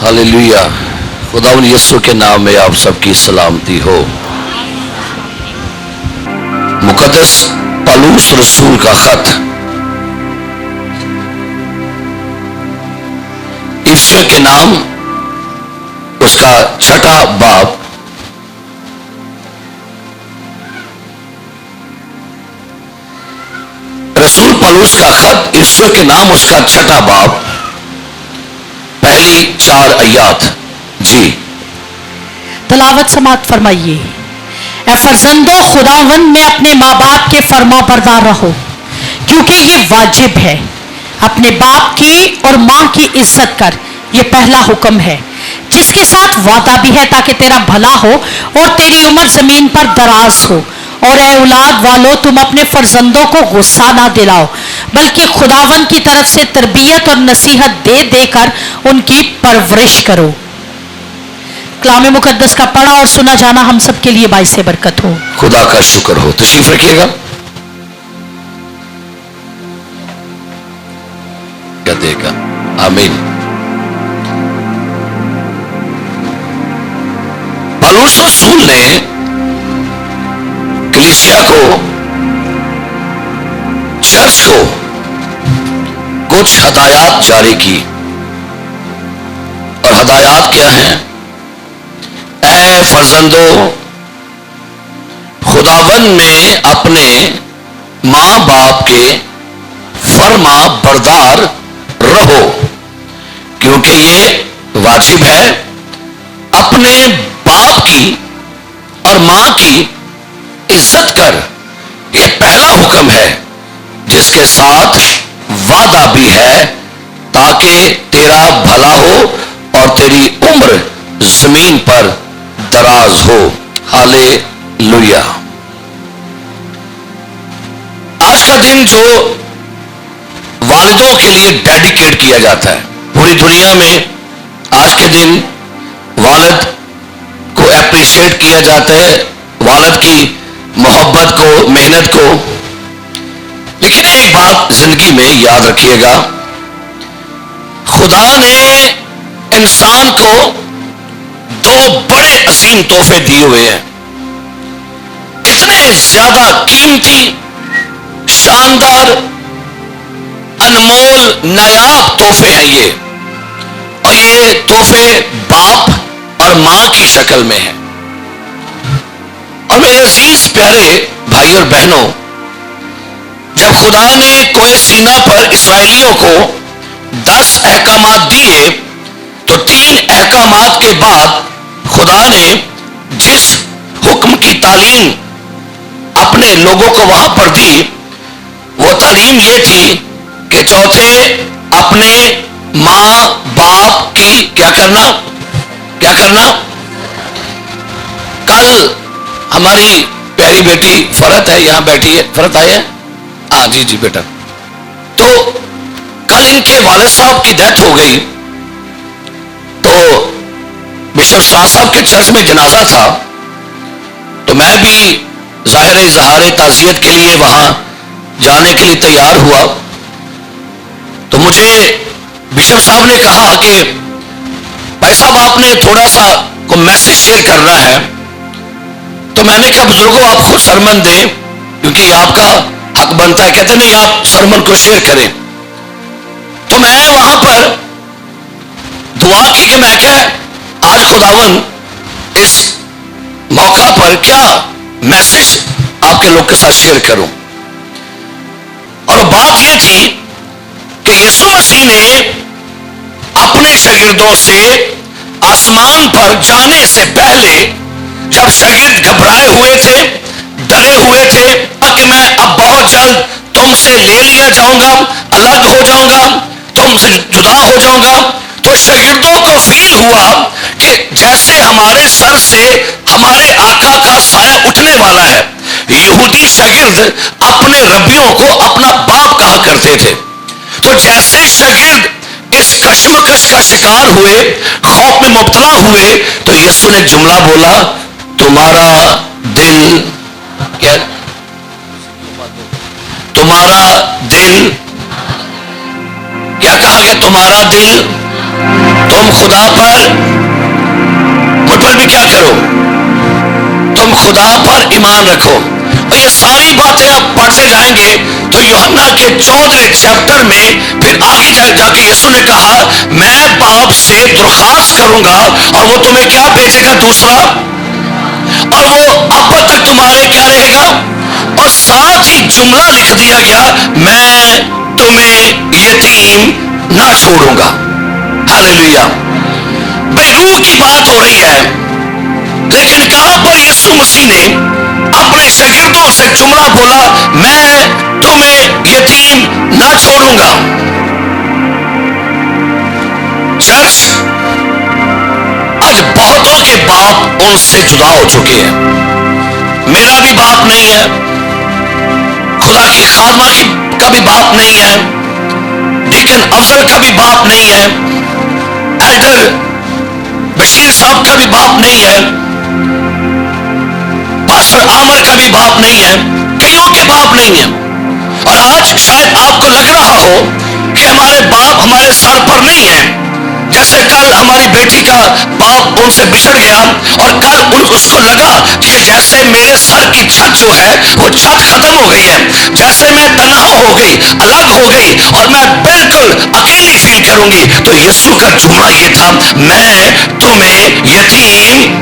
Hallelujah. खुदावंद यीशु के नाम में आप सबकी सलामती हो। मुकद्दस पौलुस रसूल का खत इफिसियों के नाम, उसका 6वां बाब, रसूल पौलुस का खत इफिसियों के नाम, उसका 6वां बाब, पहली 4 आयत। जी तलावत समाप्त फरमाइए। ए फर्जंदो, खुदावंद में अपने माँ बाप के फरमाबरदार रहो, क्योंकि ये वाजिब है। अपने बाप की और माँ की इज्जत कर, ये पहला हुक्म है, जिसके साथ वादा भी है, ताकि तेरा भला हो और तेरी उम्र जमीन पर दराज हो। और ए औलाद वालों, तुम अपने फर्जंदों को गुस्सा ना दिलाओ, बल्कि खुदावंद की तरफ से तरबियत और नसीहत दे देकर उनकी परवरिश करो। कलाम मुकद्दस का पढ़ा और सुना जाना हम सब के लिए बाइस बरकत हो। खुदा का शुक्र हो। तशरीफ रखिएगा। क्या देगा। आमीन। पौलुस रसूल ने कलीसिया को, चर्च को कुछ हदायत जारी की। और हदायत क्या हैं? ऐ फर्जंदो, खुदावन में अपने माँ बाप के फर्मा बरदार रहो, क्योंकि ये वाजिब है। अपने बाप की और माँ की इज्जत कर, ये पहला हुक्म है, जिसके साथ वादा भी है, ताकि तेरा भला हो और तेरी उम्र जमीन पर दराज हो। हालेलुया। आज का दिन जो वालिदों के लिए डेडिकेट किया जाता है, पूरी दुनिया में आज के दिन वालिद को एप्रिशिएट किया जाता है, वालिद की मोहब्बत को, मेहनत को। लेकिन एक बात जिंदगी में याद रखिएगा, खुदा ने इंसान को 2 बड़े अजीम तोहफे दिए हुए हैं। इतने ज्यादा कीमती, शानदार, अनमोल, नायाब तोहफे हैं ये। और ये तोहफे बाप और मां की शक्ल में हैं। और मेरे अजीज प्यारे भाई और बहनों, जब खुदा ने कोहे सीना पर इस्राएलियों को 10 अहकामात दिए, तो 3 अहकामात के बाद खुदा ने जिस हुक्म की तालीम अपने लोगों को वहां पर दी, वो तालीम ये थी कि चौथे, अपने मां बाप की क्या करना। कल हमारी प्यारी बेटी फरत है, यहां बैठी है। फरत आई है? हाँ जी जी बेटा। तो कल इनके वालिद साहब की डेथ हो गई, तो बिशप शाह साहब के चर्च में जनाजा था। तो मैं भी जाहिर इजहार ताज़ियत के लिए वहां जाने के लिए तैयार हुआ। तो मुझे बिशप साहब ने कहा कि भाई साहब, आपने थोड़ा सा को मैसेज शेयर करना है। तो मैंने कहा बुजुर्गों, आप खुद सरमन दें, क्योंकि आपका हक बनता है। कहते नहीं, आप सरमन को शेयर करें। तो मैं वहां पर दुआ की कि मैं क्या आज खुदावन इस मौका पर क्या मैसेज आपके लोग के साथ शेयर करूं। और बात यह थी कि यीशु मसीह ने अपने शागिर्दों से आसमान पर जाने से पहले, जब शागिर्द घबराए हुए थे, डरे हुए थे कि मैं अब बहुत जल्द तुमसे ले लिया जाऊंगा, अलग हो जाऊंगा, तुमसे जुदा हो जाऊंगा, तो शागिर्दों को फील हुआ कि जैसे हमारे सर से हमारे आका का साया उठने वाला है। यहूदी शागिर्द अपने रब्बियों को अपना बाप कहा करते थे। तो जैसे शागिर्द इस कश्मकश का शिकार हुए, खौफ में मुब्तला हुए, तो यीशु ने जुमला बोला, तुम्हारा दिल क्या, तुम्हारा दिल क्या कहा गया? तुम्हारा दिल तो तुम खुदा पर, मुझ पर भी क्या करो, तुम खुदा पर ईमान रखो। और ये सारी बातें आप पढ़ते जाएंगे तो यूहन्ना के 14वें चैप्टर में फिर आगे जाके यीशु ने कहा मैं बाप से दरखास्त करूंगा और वो तुम्हें क्या भेजेगा दूसरा, और वो अब तक तुम्हारे क्या रहेगा। और साथ ही जुमला लिख दिया गया मैं तुम्हें यतीम ना छोड़ूंगा। हालेलुया। भाई रूह की बात हो रही है, लेकिन कहां पर यीशु मसीह ने अपने शागिर्दों से जुमला बोला मैं तुम्हें यतीम ना छोड़ूंगा। चर्च, आज बहुतों के बाप उनसे जुदा हो चुके हैं। मेरा भी बाप नहीं है, खुदा की खादमा का भी बाप नहीं है, डीकन अफजल का भी बाप नहीं है, एल्डर बशीर साहब का भी बाप नहीं है, पास्टर आमर का भी बाप नहीं है, कईयों के बाप नहीं है। और आज शायद आपको लग रहा हो कि हमारे बाप हमारे सर पर नहीं है। जैसे कल हमारी बेटी का बाप उनसे बिछड़ गया और कल उसको लगा कि जैसे मेरे सर की छत जो है वो छत खत्म हो गई है, जैसे मैं तन्हा हो गई, अलग हो गई और मैं बिल्कुल अकेली फील करूंगी। तो यीशु का जुमला ये था मैं तुम्हें यतीम।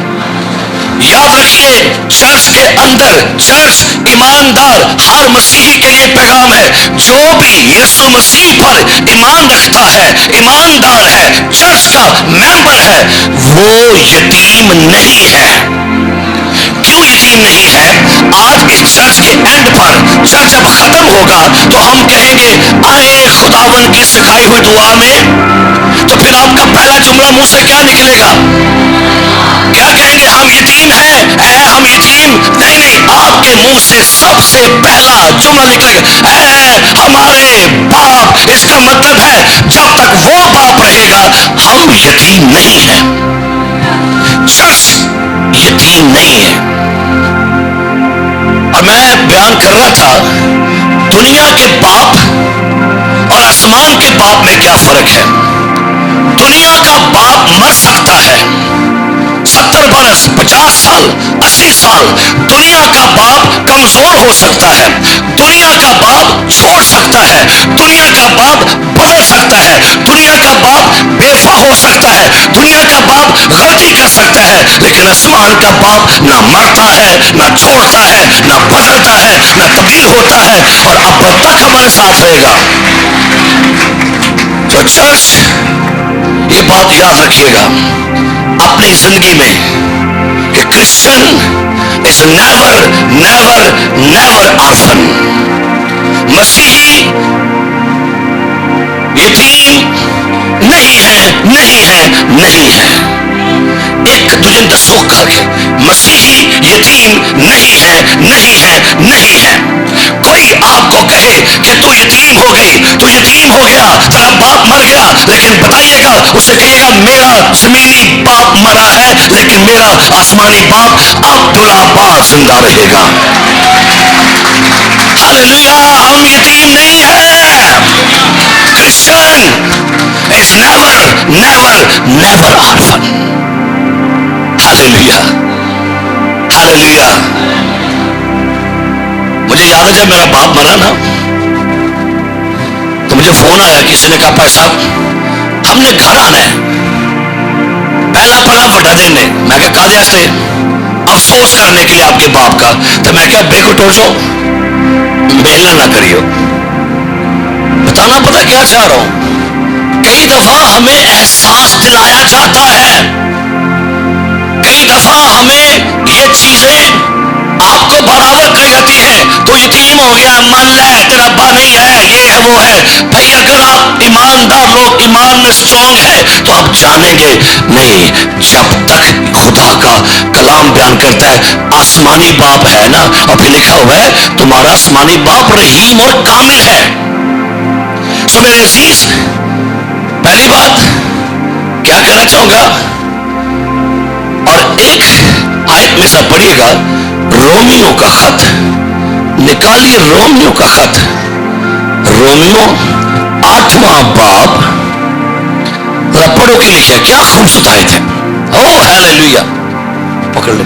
याद रखिए, चर्च के अंदर, चर्च ईमानदार हर मसीही के लिए पैगाम है, जो भी यीशु मसीह पर ईमान रखता है, ईमानदार है, चर्च का मेंबर है, वो यतीम नहीं है। क्यों यतीम नहीं है? आज इस चर्च के एंड पर, चर्च जब खत्म होगा तो हम कहेंगे आए खुदावन की सिखाई हुई दुआ में। तो फिर आपका पहला जुमला मुंह से क्या निकलेगा? क्या कहेंगे? हम यतीम हैं। हम यतीम नहीं, आपके मुंह से सबसे पहला जुमला निकलेगा हमारे बाप। इसका मतलब है जब तक वो बाप रहेगा हम यतीम नहीं हैं। चर्च यतीम नहीं है। और मैं बयान कर रहा था दुनिया के बाप और आसमान के बाप में क्या फर्क है। दुनिया का बाप मर सकता है, 70 बरस, 50 साल, 80 साल। दुनिया का बाप कमजोर हो सकता है, दुनिया का बाप छोड़ सकता है, दुनिया का बाप बदल सकता है, दुनिया का बाप बेवफा हो सकता है, दुनिया का बाप गलती कर सकता है। लेकिन आसमान का बाप ना मरता है, ना छोड़ता है, ना बदलता है, ना तब्दील होता है और अब तक हमारे साथ रहेगा। तो चर्च, ये बात याद रखिएगा अपनी जिंदगी में कि Christian is never never never orphan. मसीही यतीम नहीं है, नहीं है, नहीं है। एक दूजे दसों करके मसीही यतीम नहीं है, नहीं है, नहीं है। कोई आपको कहे कि तू यतीम हो गई, तू यतीम हो गया, तेरा बाप मर गया, लेकिन बताइएगा, उसे कहिएगा मेरा जमीनी बाप मरा है लेकिन मेरा आसमानी बाप अब्दुल जिंदा रहेगा। हालेलुया। हम यतीम नहीं है। Christian is never never never orphan. Hallelujah, hallelujah. मुझे याद है जब मेरा बाप मरा ना तो मुझे फोन आया, किसी ने कहा भाई साहब हमने घर आना है, पहला पड़ा वड्डा दिन ने। मैं क्या कादे वास्ते? अफसोस करने के लिए आपके बाप का। तो मैं क्या बेकुटो सो मेला ना करियो। बताना पता क्या चाह रहा हूं, कई दफा हमें एहसास दिलाया जाता है, कई दफा हमें ये चीजें आपको बराबर करी जाती है। तो यतीम हो गया, मान ले तेरा अब्बा नहीं है, ये है वो है। भाई अगर आप ईमानदार लोग, ईमान में स्ट्रांग है तो आप जानेंगे नहीं, जब तक खुदा का कलाम बयान करता है आसमानी बाप है ना, और फिर लिखा हुआ है तुम्हारा आसमानी बाप रहीम और कामिल है। सो मेरे अजीज, पहली बात क्या कहना चाहूंगा, और एक आयत में से पढ़िएगा, रोमियो का खत निकालिए, रोमियो का खत, रोमियो 8वां बाब پڑھو کی لکھا ہے، کیا خوبصورت آیت ہے، او ہاللویا، پکڑ لے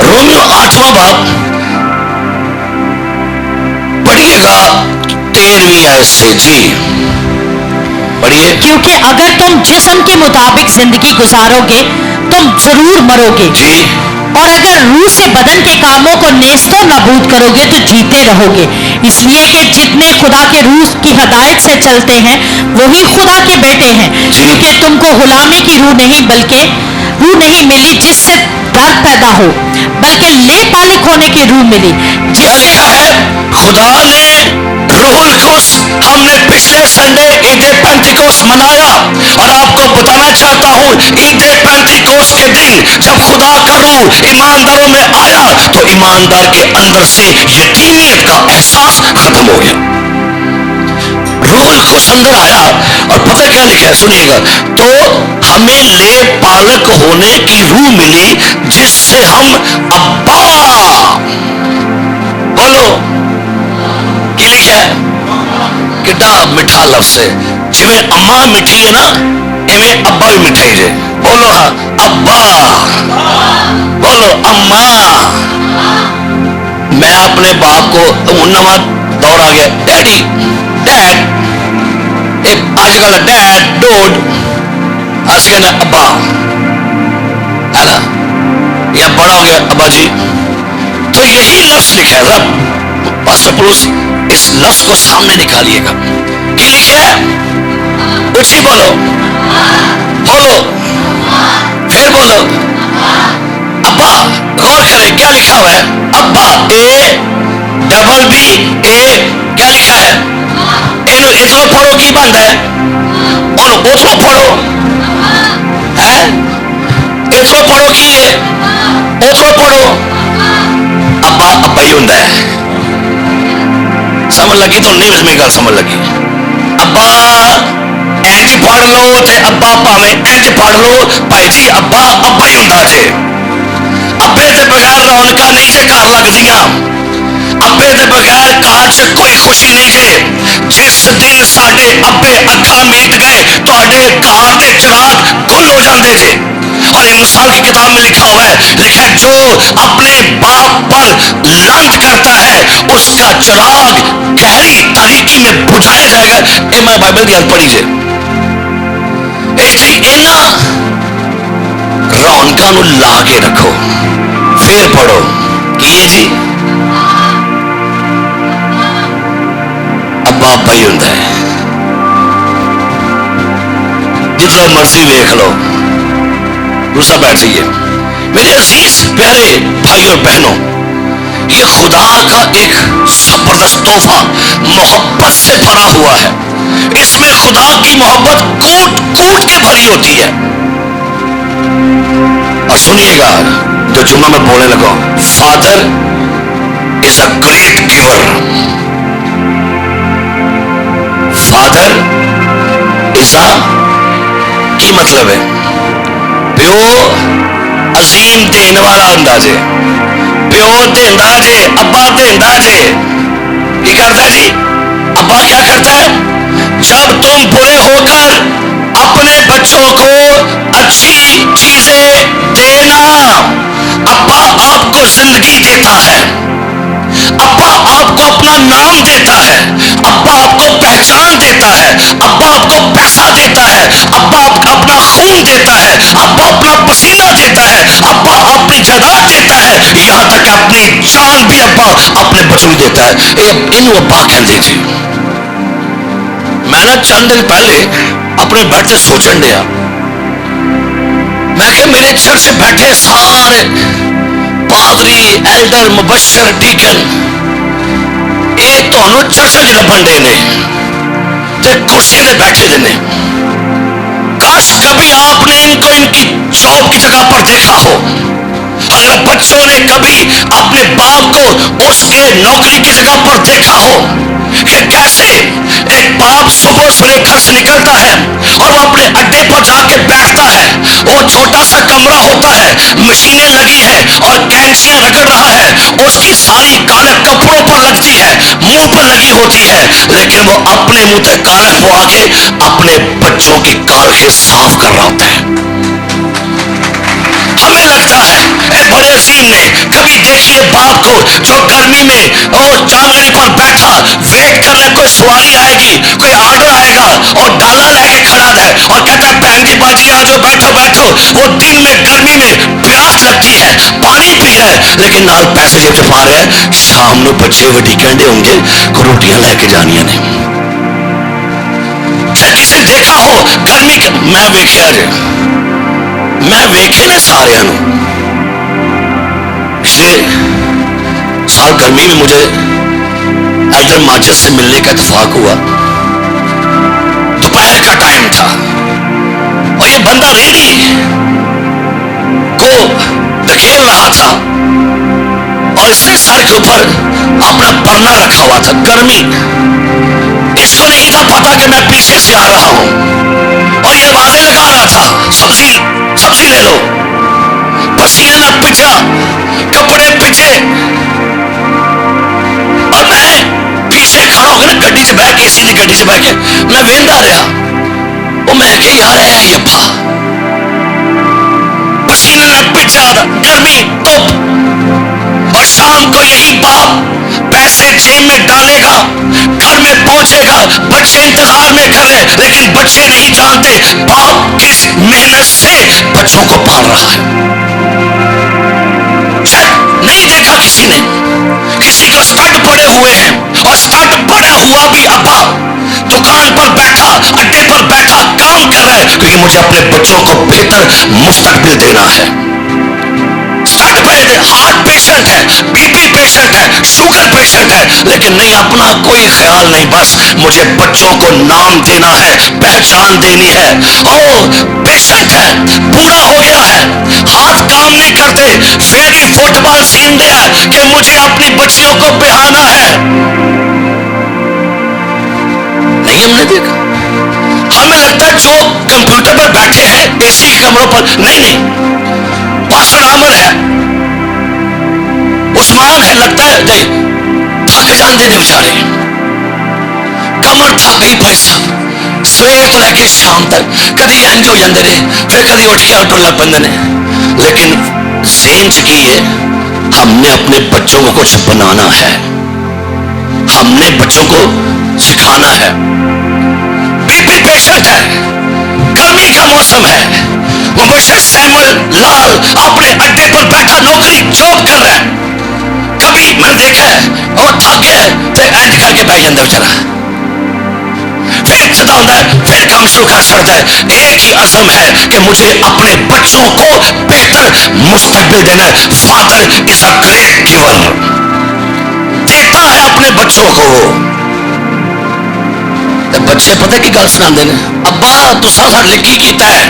رومیو 8واں باب پڑھیے گا 13ویں آیت سے، جی پڑھیے۔ کیونکہ اگر تم جسم کے مطابق زندگی گزارو گے تم ضرور مرو گے، جی اور اگر روح سے بدن کے کاموں کو نیست و نابود کرو گے تو جیتے رہو گے، اس لیے کہ جتنے خدا کے روح کی ہدایت سے چلتے ہیں وہی خدا کے بیٹے ہیں۔ کیونکہ تم کو غلامی کی روح نہیں بلکہ روح نہیں ملی جس سے ڈر پیدا ہو، بلکہ لے پالک ہونے کی روح ملی کیا جس سے لکھا ہے؟ خدا نے روح القدس، ہم نے پچھلے سنڈے عید پینتیکوس منایا، اور آپ کو بتانا چاہتا ہوں عید پینتیکوس کے دن جب خدا کا روح ایمانداروں میں آیا تو ایماندار کے اندر سے یتیمیت کا احساس ختم ہو گیا۔ روح القدس اندر آیا اور پتہ کیا لکھا ہے، سنیے گا، تو ہمیں لے پالک ہونے کی روح ملی جس سے ہم ابا، بولو کی لکھا ہے، کڈا میٹھا لفظ ہے، جویں اما میٹھی ہے نا ایویں ابا بھی میٹھا ہی جے، بولو ہاں ابا، بولو اما۔ میں اپنے باپ کو نواں دور آ گیا، ڈیڈی ڈیڈ، آج کل ڈیڈ ڈوڈ، آج کہنا ابا ہے نا، یا بڑا ہو گیا ابا جی۔ تو یہی لفظ لکھا ہے، رب پاسٹر پولس اس لفظ کو سامنے نکالیے گا، کی لکھا ہے، اچھی بولو، بولو پھر بولو ابا۔ غور کریں کیا لکھا ہوا ہے، ابا، اے ڈبل بی اے، کیا لکھا ہے، اتنا پڑھو کی بنتا ہے، اور اتنا پڑھو ہے، اتنا پڑھو کی ہے، اتنا پڑھو ابا، ابا ہی ہوتا ہے۔ سمجھ لگی تو نہیں میں گل سمجھ لگی، ابا اینج پڑھ لو تے ابا پاویں اینج پڑھ لو، بھائی جی ابا ابا ہی ہوندا جے۔ ابے دے بغیر رونقاں نہیں جے گھر لگدیاں، ابے دے بغیر گھر چ کوئی خوشی نہیں جے۔ جس دن ساڈے ابے اکھاں میٹ گئے تواڈے گھر دے چراغ گل ہو جاندے جے۔ اور امثال کی کتاب میں لکھا ہوا ہے، لکھا ہے جو اپنے باپ پر لعنت کرتا ہے اس کا چراغ گہری تاریکی میں بجھایا جائے گا۔ اے میں بائبل کی حد پڑھی جے، اے جی اینا رونقاں نو لا کے رکھو، پھر پڑھو کیے جی ابا ابا ہی ہوتا ہے، جتنا مرضی دیکھ لو۔ دوسرا بیٹھ جائیے میرے عزیز پیارے بھائی اور بہنوں، یہ خدا کا ایک زبردست تحفہ محبت سے بھرا ہوا ہے، اس میں خدا کی محبت کوٹ کوٹ کے بھری ہوتی ہے۔ اور سنیے گا جو جملہ میں بولنے لگا، father is a great giver, father is a, کی مطلب ہے، پیو عظیم دین والا ہوندا جے، پیو دیندا جے، ابا دیندا جے، کی کرتا جی ابا کیا کرتا ہے، جب تم بڑے ہو کر اپنے بچوں کو اچھی چیزیں دینا، ابا آپ کو زندگی دیتا ہے، ابا آپ کو اپنا نام دیتا ہے، ابا آپ کو پہچان دیتا ہے، ابا آپ کو پیسہ دیتا ہے، ابا آپ کا اپنا خون دیتا ہے، ابا اپنا پسینہ دیتا ہے، ابا اپنی جائیداد دیتا ہے، یہاں تک کہ اپنی جان بھی ابا اپنے بچوں کو دیتا ہے۔ انہوں ابا کہتے جی۔ میں نے چند دن پہلے اپنے بیٹھ سے سوچن دیا، میں کہ میرے چرچ بیٹھے سارے پادری، ایلڈر، مبشر، ڈیکن، یہ تمہوں چرچ لبن دے نے تے کرسی نے بیٹھے دے نے۔ کاش کبھی آپ نے ان کو ان کی جاب کی جگہ پر دیکھا ہو، اگر بچوں نے کبھی اپنے باپ کو اس کے نوکری کی جگہ پر دیکھا ہو کہ کیسے ایک باپ صبح سویرے گھر سے نکلتا ہے اور وہ اپنے اڈے پر جا کے بیٹھتا ہے. وہ چھوٹا سا کمرہ ہوتا ہے, مشینیں لگی ہیں اور کینچیاں رگڑ رہا ہے, اس کی ساری گالر کپڑوں پر لگتی ہے, منہ پر لگی ہوتی ہے, لیکن وہ اپنے منہ سے کالر پوا کے اپنے بچوں کی کالخیں صاف کر رہا ہوتا ہے. ہمیں لگتا ہے اے بڑے عظیم نے کبھی دیکھیے باپ کو جو گرمی میں اور جانگنے پر بیٹھا ویٹ کر رہا ہے, کوئی سواری آئے گی, کوئی آرڈر آئے گا, اور ڈالا لے کے کھڑا ہے اور کہتا ہے بہن جی باجی آ جاؤ, بیٹھو بیٹھو. وہ دن میں گرمی میں پیاس لگتی ہے, پانی پی رہا ہے, لیکن نال پیسے جیب چ پا رہا ہے. شام نو بچے وڈی کہندے ہوں گے کو روٹیاں لے کے جانیاں نے. کسی نے دیکھا ہو گرمی میں ویکھیا جی, میں ویکھے نا سارے پچھلے سال گرمی میں مجھے ایلڈر ماجد سے ملنے کا اتفاق ہوا. دوپہر کا ٹائم تھا اور یہ بندہ ریڑھی کو دھکیل رہا تھا اور اس نے سر کے اوپر اپنا پرنا رکھا ہوا تھا. گرمی اس کو نہیں تھا پتا کہ میں پیچھے سے آ رہا ہوں اور یہ آوازیں لگا رہا تھا سبزی لے لو. پسینے نہ پچا, کپڑے پچے, اور میں پیچھے کھڑا ہو گیا نا گڈی چ بہ کے, اسی دی گڈی چ بہ کے میں ویندا رہا. وہ میں کہ یار ہے یہ پا پسینے نہ پچا, گرمی دھوپ, اور شام کو یہی باپ پیسے جیب میں ڈالے گا, گھر میں پہنچے گا, بچے انتظار میں کر رہے, لیکن بچے نہیں جانتے باپ کس محنت سے بچوں کو پال رہا ہے. شاید نہیں دیکھا کسی نے, کسی کو سٹڈ پڑے ہوئے ہیں اور سٹڈ پڑا ہوا بھی ابا دکان پر بیٹھا, اڈے پر بیٹھا کام کر رہا ہے, کیونکہ مجھے اپنے بچوں کو بہتر مستقبل دینا ہے. ہارٹ پیشنٹ ہے, بی پی پیشنٹ ہے, شوگر پیشنٹ ہے, لیکن نہیں اپنا کوئی خیال نہیں, بس مجھے بچوں کو نام دینا ہے, پہچان دینی ہے. پیشنٹ ہے, بوڑھا ہو گیا ہے, ہاتھ کام نہیں کرتے, پھر بھی فٹ بال سین دیا کہ مجھے اپنی بچیوں کو بہانا ہے. نہیں ہم نے دیکھا, ہمیں لگتا ہے جو کمپیوٹر پر بیٹھے ہیں اے سی کے کمروں پر, نہیں پاسٹر عامر ہے, عثمان ہے, لگتا ہے نہیں تھک جاندے نے بیچارے, کمر تھک گئی بھائی صاحب, سویر تو لے کے شام تک کدی انج ہو جاندے نے, پھر کدی اٹھ کے ٹر لگ پندے نے. لیکن ذہن چ کی ہے, ہم نے اپنے بچوں کو کچھ بنانا ہے, ہم نے بچوں کو سکھانا ہے. بی پی پیشنٹ ہے, گرمی کا موسم ہے, مبشر سیمول لال اپنے اڈے پر بیٹھا نوکری جاب کر رہا ہے. کبھی میں نے دیکھا ہے اور تھک گیا ہے تو اینج کر کے بیٹھ جاتا بیچارا, پھر کھڑا ہوتا ہے, پھر کام شروع کر چڑھتا ہے. ایک ہی عزم ہے کہ مجھے اپنے بچوں کو بہتر مستقبل دینا ہے. Father is a great giver, دیتا ہے اپنے بچوں کو. بچے پتہ کی گل سنا دے, ابا تساں ساڈے کی کیتا ہے,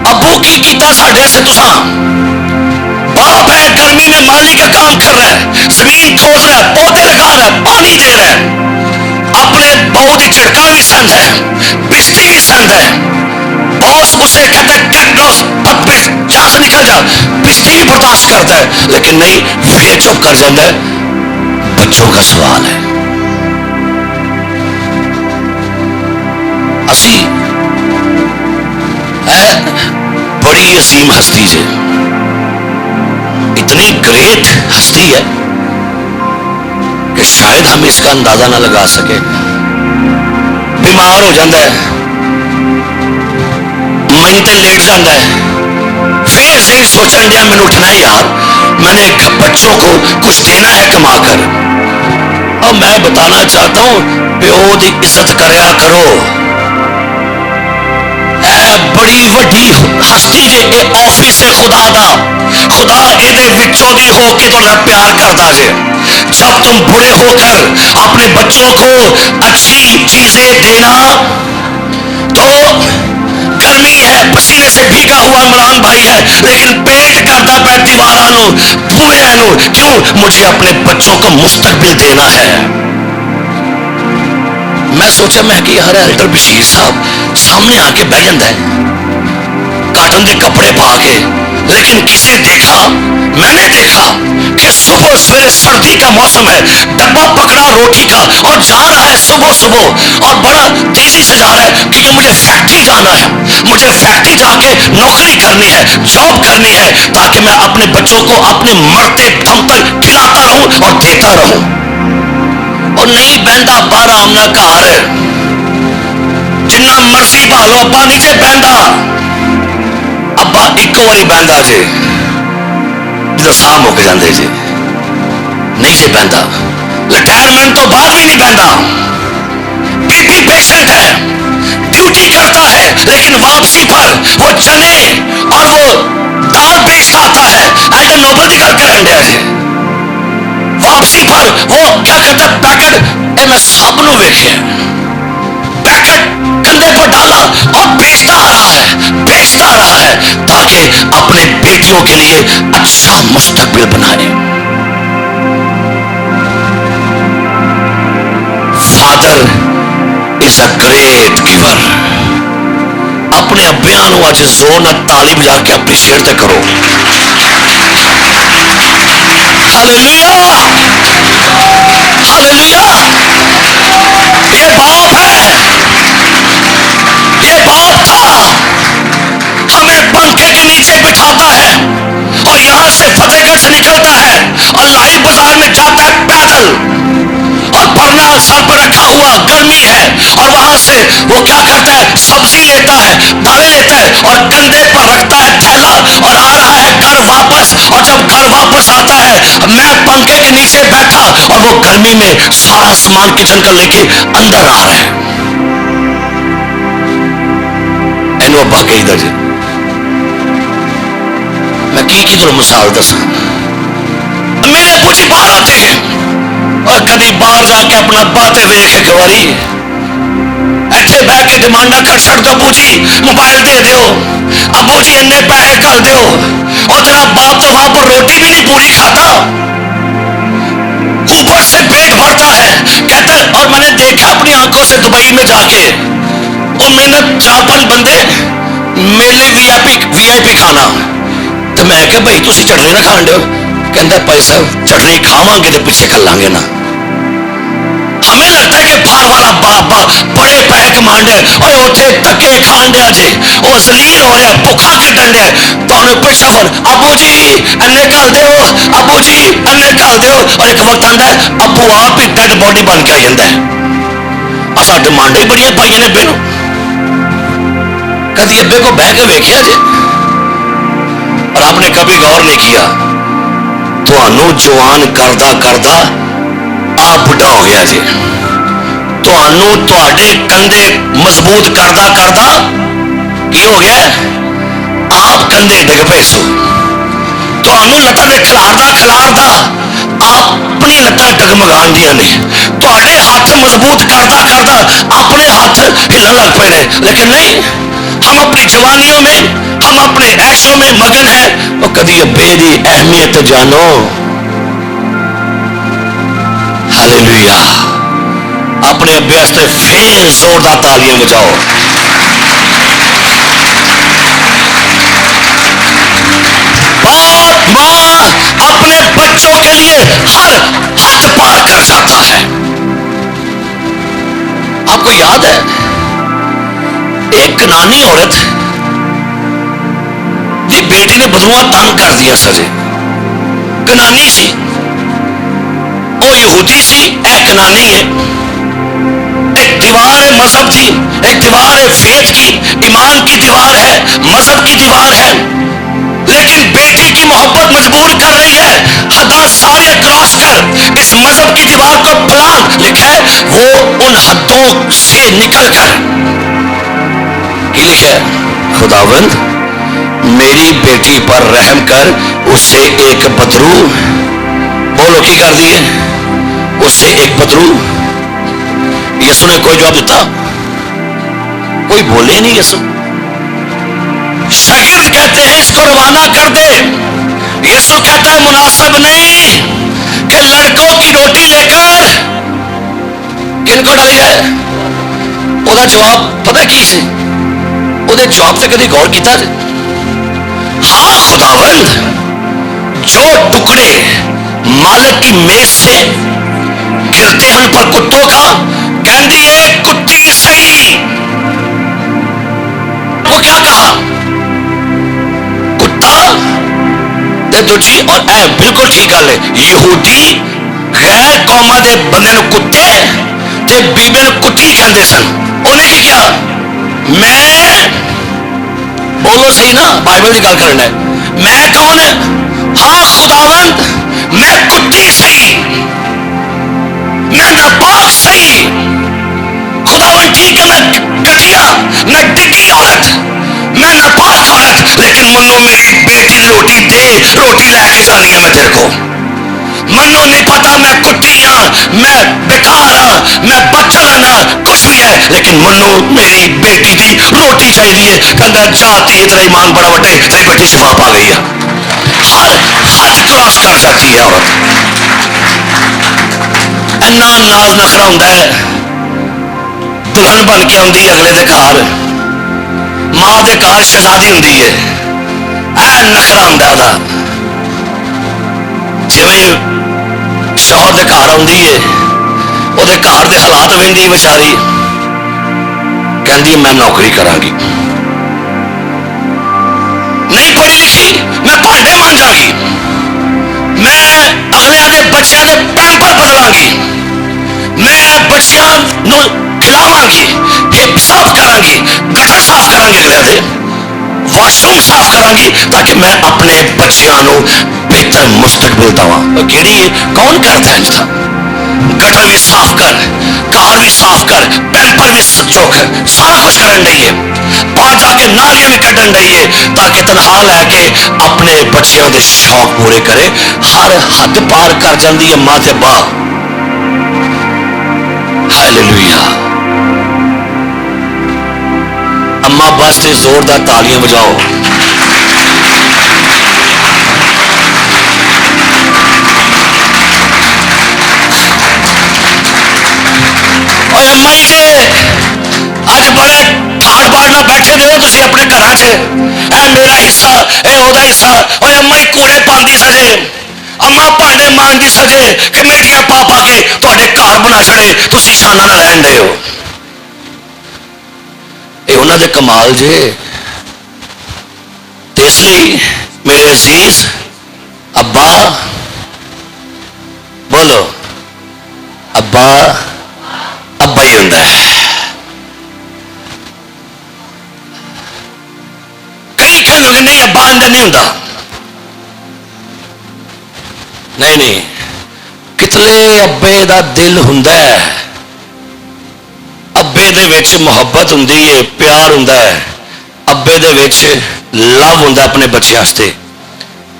ابو کی کیتا ساڈے سے تساں. باپ ہے, گرمی میں مالی کا کام کر رہا ہے, زمین کھود رہا ہے, پودے لگا رہا ہے, پانی دے رہا ہے, اپنے بہو کی جھڑکا بھی سند ہے, بجلی بھی سند ہے. باس اسے کہتا ہے گیٹ لاس, جہاں سے نکل جا, بجلی بھی برداشت کرتا ہے, لیکن نہیں پھر چپ کر جاتا ہے. بچوں کا سوال ہے. اسی بڑی عظیم ہستی سے, اتنی گریٹ ہستی ہے کہ شاید ہم اس کا اندازہ نہ لگا سکے. بیمار ہو جاتا ہے, مہینے لیٹ جاتا ہے, پھر ذہن سوچن دیا میں اٹھنا ہے, یار میں نے بچوں کو کچھ دینا ہے کما کر. اور میں بتانا چاہتا ہوں پیو دی عزت کریا کرو. بڑی وڈی ہستی جے, اے آفس ہے خدا دا, خدا اے دے وچوں دی ہو کے تو پیار کرتا جے. جب تم بڑے ہو کر اپنے بچوں کو اچھی چیزیں دینا, تو گرمی ہے, پسینے سے بھیگا ہوا عمران بھائی ہے, لیکن پیٹ کرتا پہ دیوارانوں بوئے نو, کیوں؟ مجھے اپنے بچوں کو مستقبل دینا ہے. میں میں سوچا میں کہ یار ایلڈر بشیر صاحب سامنے آ کے بہ جاتا ہے کاٹن کے کپڑے پا کے، لیکن کسے دیکھا، میں نے دیکھا کہ صبح سویرے سردی کا موسم ہے، ڈبہ پکڑا روٹی کا اور جا رہا ہے صبح صبح، اور بڑا تیزی سے جا رہا ہے کیونکہ مجھے فیکٹری جانا ہے، مجھے فیکٹری جا کے نوکری کرنی ہے، جاب کرنی ہے، تاکہ میں اپنے بچوں کو اپنے مرتے دم تک کھلاتا رہوں اور دیتا رہوں۔ اور نہیں بہندا باہر آمنا گھر جنہ مرضی بھالو ابا نہیں جے بہندا، ابا ایک باری بہندا جے جدو ساہ مک جاندے جے، نہیں جے بہندا، ریٹائرمنٹ تو بعد بھی نہیں بہندا۔ بی پی پیشنٹ ہے، ڈیوٹی کرتا ہے، لیکن واپسی پر وہ چنے اور وہ دال بیچ کے آتا ہے، ایڈ نوبل دی گل کرن ڈیا جے۔ واپسی پر وہ کیا کرتا ہے، پیکٹ، اے میں سب نو ویکھیا، پیکٹ کندھے پر ڈالا اور بیچتا رہا ہے تاکہ اپنے بیٹیوں کے لیے اچھا مستقبل بنائے۔ Father is a great giver. اپنے ابیاں نو اج زور نہ تالی بجا کے اپریشیٹ تے کرو۔ ہاللیلویا، ہاللیلویا۔ یہ باپ ہے، یہ باپ تھا، ہمیں پنکھے کے نیچے بٹھاتا ہے اور یہاں سے فتح گڑھ سے نکلتا ہے اور لائی بازار میں جاتا ہے پیدل، اور پرنا سر پر رکھا ہوا، گرمی ہے، اور وہاں سے وہ کیا کرتا ہے، سبزی لیتا ہے، دالیں لیتا ہے اور کندھے پر رکھتا ہے تھیلا اور آ رہا ہے گھر واپس۔ اور جب گھر واپس آتا ہے میں پنکھے کے نیچے بیٹھا اور وہ گرمی میں سارا سامان کچن کا لے کے اندر آ رہا ہے۔ اینو ابا کہی دا جی، میں کی تمہیں مثال دسا، میرے ابو جی باہر ہوتے ہیں اور کدی باہر جا کے اپنا باتے ویخ ایک باری ایتھے بہ کے ڈیمانڈا کر چھڑ دو، ابو جی موبائل دے دیو، ابو جی انے پیسے کر دیو، اور جناب باپ تو وہاں پر روٹی بھی نہیں پوری کھاتا، اوپر سے پیٹ بھرتا ہے، کہتا ہے۔ اور میں نے دیکھا اپنی آنکھوں سے دبئی میں جا کے، ان میں نہ 4-5 بندے میلے وی آئی پی کھانا، تو میں کہ بھائی تسی چٹنی نہ کھان دیو، کہتا بھائی صاحب چٹنی کھاواں گے تو پیچھے کھلیں گے نا۔ ہمیں لگتا ہے کہ باہر والا باپا بڑے پیسے کمانڈ ہے، اور اتنے دھکے کھان دیا جے، وہ ذلیل ہو رہا ہے، بھوکا کھڈن دیا، تو انہیں پیچھا فر ابو جی انے کھل دیو، ابو جی انے کھل دیو، اور ایک وقت آتا ہے ابو آپ ہی ڈیڈ باڈی بن کے آ جاتا ہے۔ اصا ڈیمانڈیں بڑی پائی نے ابے نو، کدی ابے کو بہ کے ویکھیا جے؟ اور آپ نے کبھی غور نہیں کیا تھانوں جوان کردا کردا آپ بڑھا ہو گیا جی، تھانوں تہاڈے کندھے مضبوط کردا کردا کی ہو گیا، آپ کندھے ڈگ پئے سو، تھانوں لتاں دے کھلاردا اپنی لتاں ڈگمگان دیاں نے، تہاڈے ہاتھ مضبوط کردا کردا اپنے ہاتھ ہلن لگ پے نے، لیکن نہیں، ہم اپنی جوانیوں میں، ہم اپنے عیشوں میں مگن ہیں، اور کدی ابے دی اہمیت جانو۔ ہاللیلویا، اپنے ابے واسطے پھر زوردار تالیاں بجاؤ۔ باپ ماں اپنے بچوں کے لیے ہر حد پار کر جاتا ہے۔ آپ کو یاد ہے ایک کنانی عورت دی بیٹی نے بدلواں تنگ کر دیا سجے، کنانی سی، وہ یہودی سی، اے کنانی ہے، ایک دیوار ہے مذہب کی، ایک دیوار ہے فیت کی، ایمان کی دیوار ہے، مذہب کی دیوار ہے، لیکن بیٹی کی محبت مجبور کر رہی ہے حداں سارے کراس کر اس مذہب کی دیوار کو پلان لکھا ہے، وہ ان حدوں سے نکل کر کی لکھا ہے، خداوند میری بیٹی پر رحم کر، اسے ایک بدرو، بولو کی کر دیے، اسے ایک بدرو۔ یسوع نے کوئی جواب دیتا؟ کوئی بولے نہیں یسوع۔ شاگرد کہتے ہیں اس کو روانہ کر دے، یسوع کہتا ہے مناسب نہیں کہ لڑکوں کی روٹی لے کر کن کو ڈالی جائے، ਉਹਦਾ ਜਵਾਬ ਪਤਾ ਕੀ ਸੀ? ਉਹਦੇ ਜਵਾਬ ਤੇ ਕਦੀ ਗੌਰ ਕੀਤਾ ਜੀ? हाँ खुदावंद, जो टुकड़े मालिक की मेज से गिरते हैं पर कुत्तों का, कहती है कुत्ती सही। वो क्या कहा? कुत्ता ते दूजी, और ऐ बिल्कुल ठीक गल है, यहूदी गैर कौमां दे बंदे नूं कुत्ते ते बीबी नूं कुत्ती कहते सन। उन्हें की कहा? मैं, बोलो सही ना, बाइबल की गल करना है, मैं कौन? हाँ खुदावंद, मैं कुत्ती सही, मैं नापाक सही। खुदावंद ठीक है, मैं घटिया, मैं डिगी औरत, मैं नापाक औरत, लेकिन मनो मेरी बेटी रोटी दे, रोटी लैके जानी है मैं तेरे को। मनो नहीं पता मैं कुत्ती हाँ, मैं बेकार हाँ, मैं बदचलन हाँ, कुछ भी है, लेकिन मनो मेरी बेटी की रोटी चाहिए। कहता जाती तेरा ईमान बड़ा वड्डे, तेरी बेटी शफा पा गई है। हर हद क्रॉस कर जाती है औरत। इन्ना नाज नखरा होंदा है, दुल्हन बन के आती है अगले दे घर, मां दे घर शहजादी होंदी है, ऐ नखरा होंदा ओहदा। जिवें शौहर दे घर आउंदी है, ਉਹਦੇ ਘਰ ਦੇ ਹਾਲਾਤ ਵੇਂਦੀ ਵਿਚਾਰੀ, ਕਹਿੰਦੀ मैं नौकरी करांगी, नहीं पढ़ी लिखी, मैं भांडे मांजांगी, मैं अगलियां दे बच्चियां दे पैंपर बदलांगी, मैं बच्चियां नूं खिलावांगी, साफ करांगी, गटर साफ करांगी, अगलियां दे वाशरूम साफ करांगी, ताकि मैं अपने बच्चियां नूं बेहतर मुस्तकबिल देवां। किहड़ी कौन करदा इंज दा? गटर भी साफ कर, घर भी साफ कर, पैंपर भी चुक, सारा कुछ करन रही है, बाहर जाके नालियां भी कड्ढन रही है, ताकि तनख्वाह लैके अपने बच्चों के शौक पूरे करे। हर हद पार कर जाती है मां ते बाप। हालेलुया। अम्मा वास्ते जोरदार तालियां बजाओ। अम्मा जी जे अज बड़े ठाट बाट ना बैठे रहो तुसी अपने घर च, ए मेरा हिस्सा, ए ओदा हिस्सा। और अम्मा ही कूड़े पांदी सजे, अम्मा भांडे मांजदी सजे, कमेटियां पा पा के तुहाडे घर बना छड़े, तुसी शाना ना रहन दे हो। ये उन्हां दे कमाल जे। ते इसलिए मेरे अजीज अब्बा, बोलो अब्बा, अब्बा ही होंदा है। कई कहते नहीं अब्बा अंदर नहीं होंदा, नहीं नहीं, कितले अब्बे दा दिल हुंदा है, अब्बे दे विच मुहब्बत हुंदी है, प्यार हुंदा है, अब्बे दे विच लव हुंदा अपने बच्चों वास्ते।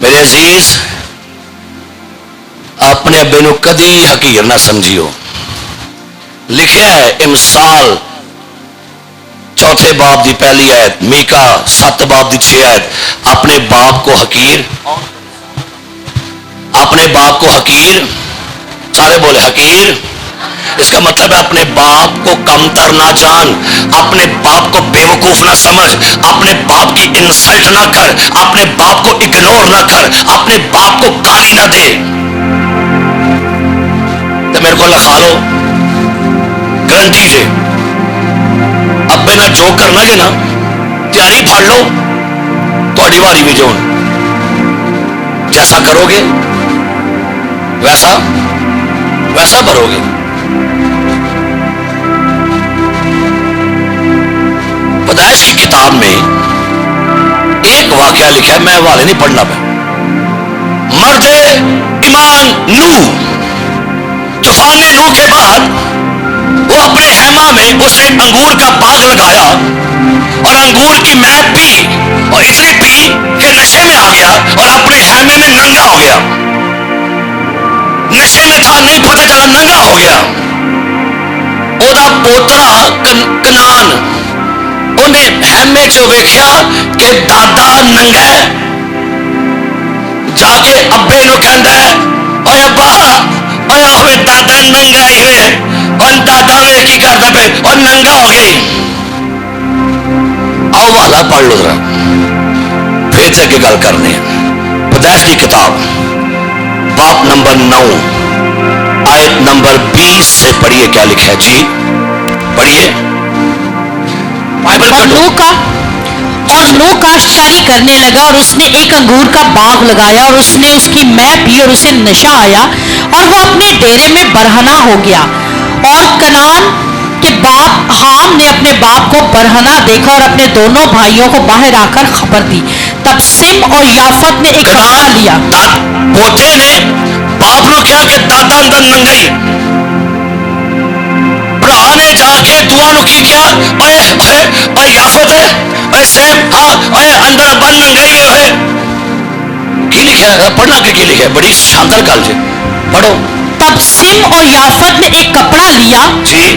मेरे अजीज, अपने अब्बे नूं कदी हकीर ना समझियो। लिखा है इमसाल 4 बाब की पहली आयत, मीका 7 बाब की 6 आयत, अपने बाप को हकीर, अपने बाप को हकीर, सारे बोले हकीर। इसका मतलब है अपने बाप को कमतर ना जान, अपने बाप को बेवकूफ ना समझ, अपने बाप की इंसल्ट ना कर, अपने बाप को इग्नोर ना कर, अपने बाप को गाली ना दे। तो मेरे को लिखा लो, गारंटी जे अब्बे ना जो करना जे ना, तैयारी फड़ लो, थोड़ी वारी भी जो जैसा करोगे वैसा वैसा भरोगे। पैदाइश की किताब में एक वाकया लिखा है, मैं हवाले नहीं पढ़ना पे। मर्दे ईमान नूह, तूफान नूह के बाद वो अपने हैमा में उसने अंगूर का बाग लगाया और अंगूर की महक पी, और इतनी पी कि नशे में आ गया और अपने हैमे में नंगा हो गया। नशे में था, नहीं पता चला, नंगा हो गया। ओदा पोतरा कनान उन्हें हैमे चो वेख्या कि दादा नंगा है, जाके अब्बे नूं कहंदा है, ओए अब्बा, ओए दादा नंगा ही वे, और दादा वे की करदा पे, और नंगा हो गई। पढ़ लो जरा, फिर से अगे गल करने। पैदाइश की किताब बाप नंबर 9 आयत नंबर 20 से पढ़िए, क्या लिखा है जी? पढ़िए। बाइबल और नूह काश्तकारी करने लगा और उसने एक अंगूर का बाग लगाया और उसने उसकी मैं पी और उसे नशा आया और वो अपने डेरे में बरहना हो गया। और कनान के बाप हाम ने अपने बाप को बरहना देखा और अपने दोनों भाइयों को बाहर आकर खबर दी। तब सिम और याफत ने एक कपड़ा लिया। पोते ने बाप नु क्या कि दादा अंदर नंगाई, भरा ने जाके दुआ नु की क्या, ओए ओए ओए याफत है, ओए सैम, हाँ ओए अंदर अब्बा नंगाई है। की लिखा है? पढ़ना के लिखा है? बड़ी शानदार गल जी, पढ़ो। तब सिम और याफत ने एक कपड़ा लिया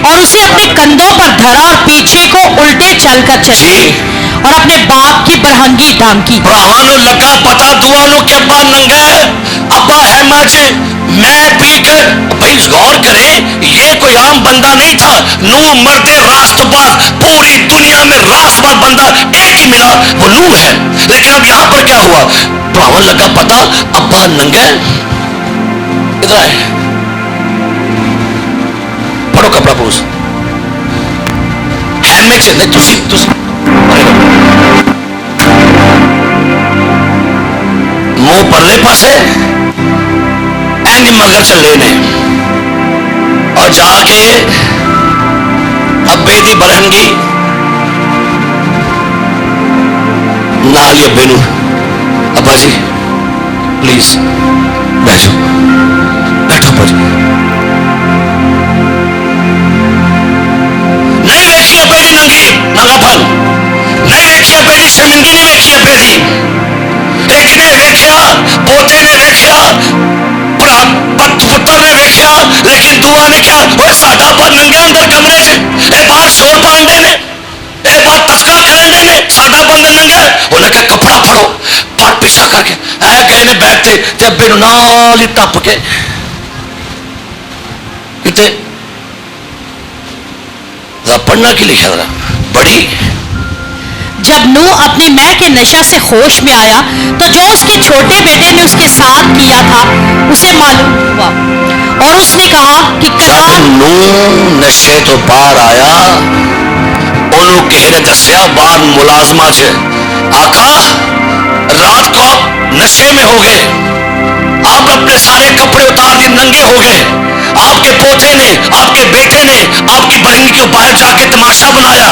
और उसे अपने कंधों पर धरा और पीछे को उल्टे चलकर चले और अपने बाप की बरहंगी ढांकी। भरावानु लगा पता दुआ नु के अब्बा नंगा है, अब्बा है माचे मैं पी कर। भाई गौर करें, ये कोई आम बंदा नहीं था। नूह मर्दे रास्तबाज, पूरी दुनिया में रास्तबाज बंदा एक ही मिला, वो नूह है। लेकिन अब यहां पर क्या हुआ? भरावन लगा पता अब्बा नंगा है। इधर आए, पढ़ो कपड़ा पूछ हेलमेट से नहीं, तुसी मुंह परले पासे इंज मगर चले ने और जाके अब्बे दी बरहंगी नाल ही अब्बे नू, अब्बा जी प्लीज बैठो बैठो अब्बा जी। नहीं वेखी अब्बे दी नंगी नंगापन, नहीं वेखी अब्बे दी शर्मिंदगी, नहीं वेखी अब्बे दी। एक ने वेख्या, पोते ने वेख्या, पुत्र ने वेख्या, लेकिन दुआ ने क्या, वो साडा अब्बा नंगा अंदर कमरे च, ए बाहर शोर पांदे ने, ए बाहर तस्करा करन दे ने, साडा अब्बा अंदर नंगा है। उन्हें कहा कपड़ा फड़ो, फड़ पीछा करके ऐ गए ने बैठ ते अब्बे नू नाल ही टप के किते पढ़ना की लिखा जरा बड़ी। जब नूह अपनी मैं के नशा से होश में आया तो जो उसके छोटे बेटे ने उसके साथ किया था उसे मालूम हुआ और उसने कहा कि जब नूह नशे तो बाहर आया, ओनू किसी ने दसिया बाहर मुलाजमा च, आखा रात को आप नशे में हो गए, आप अपने सारे कपड़े उतार दिए, नंगे हो गए। आपके पोते ने, आपके बेटे ने आपकी बहन को बाहर जाके तमाशा बनाया,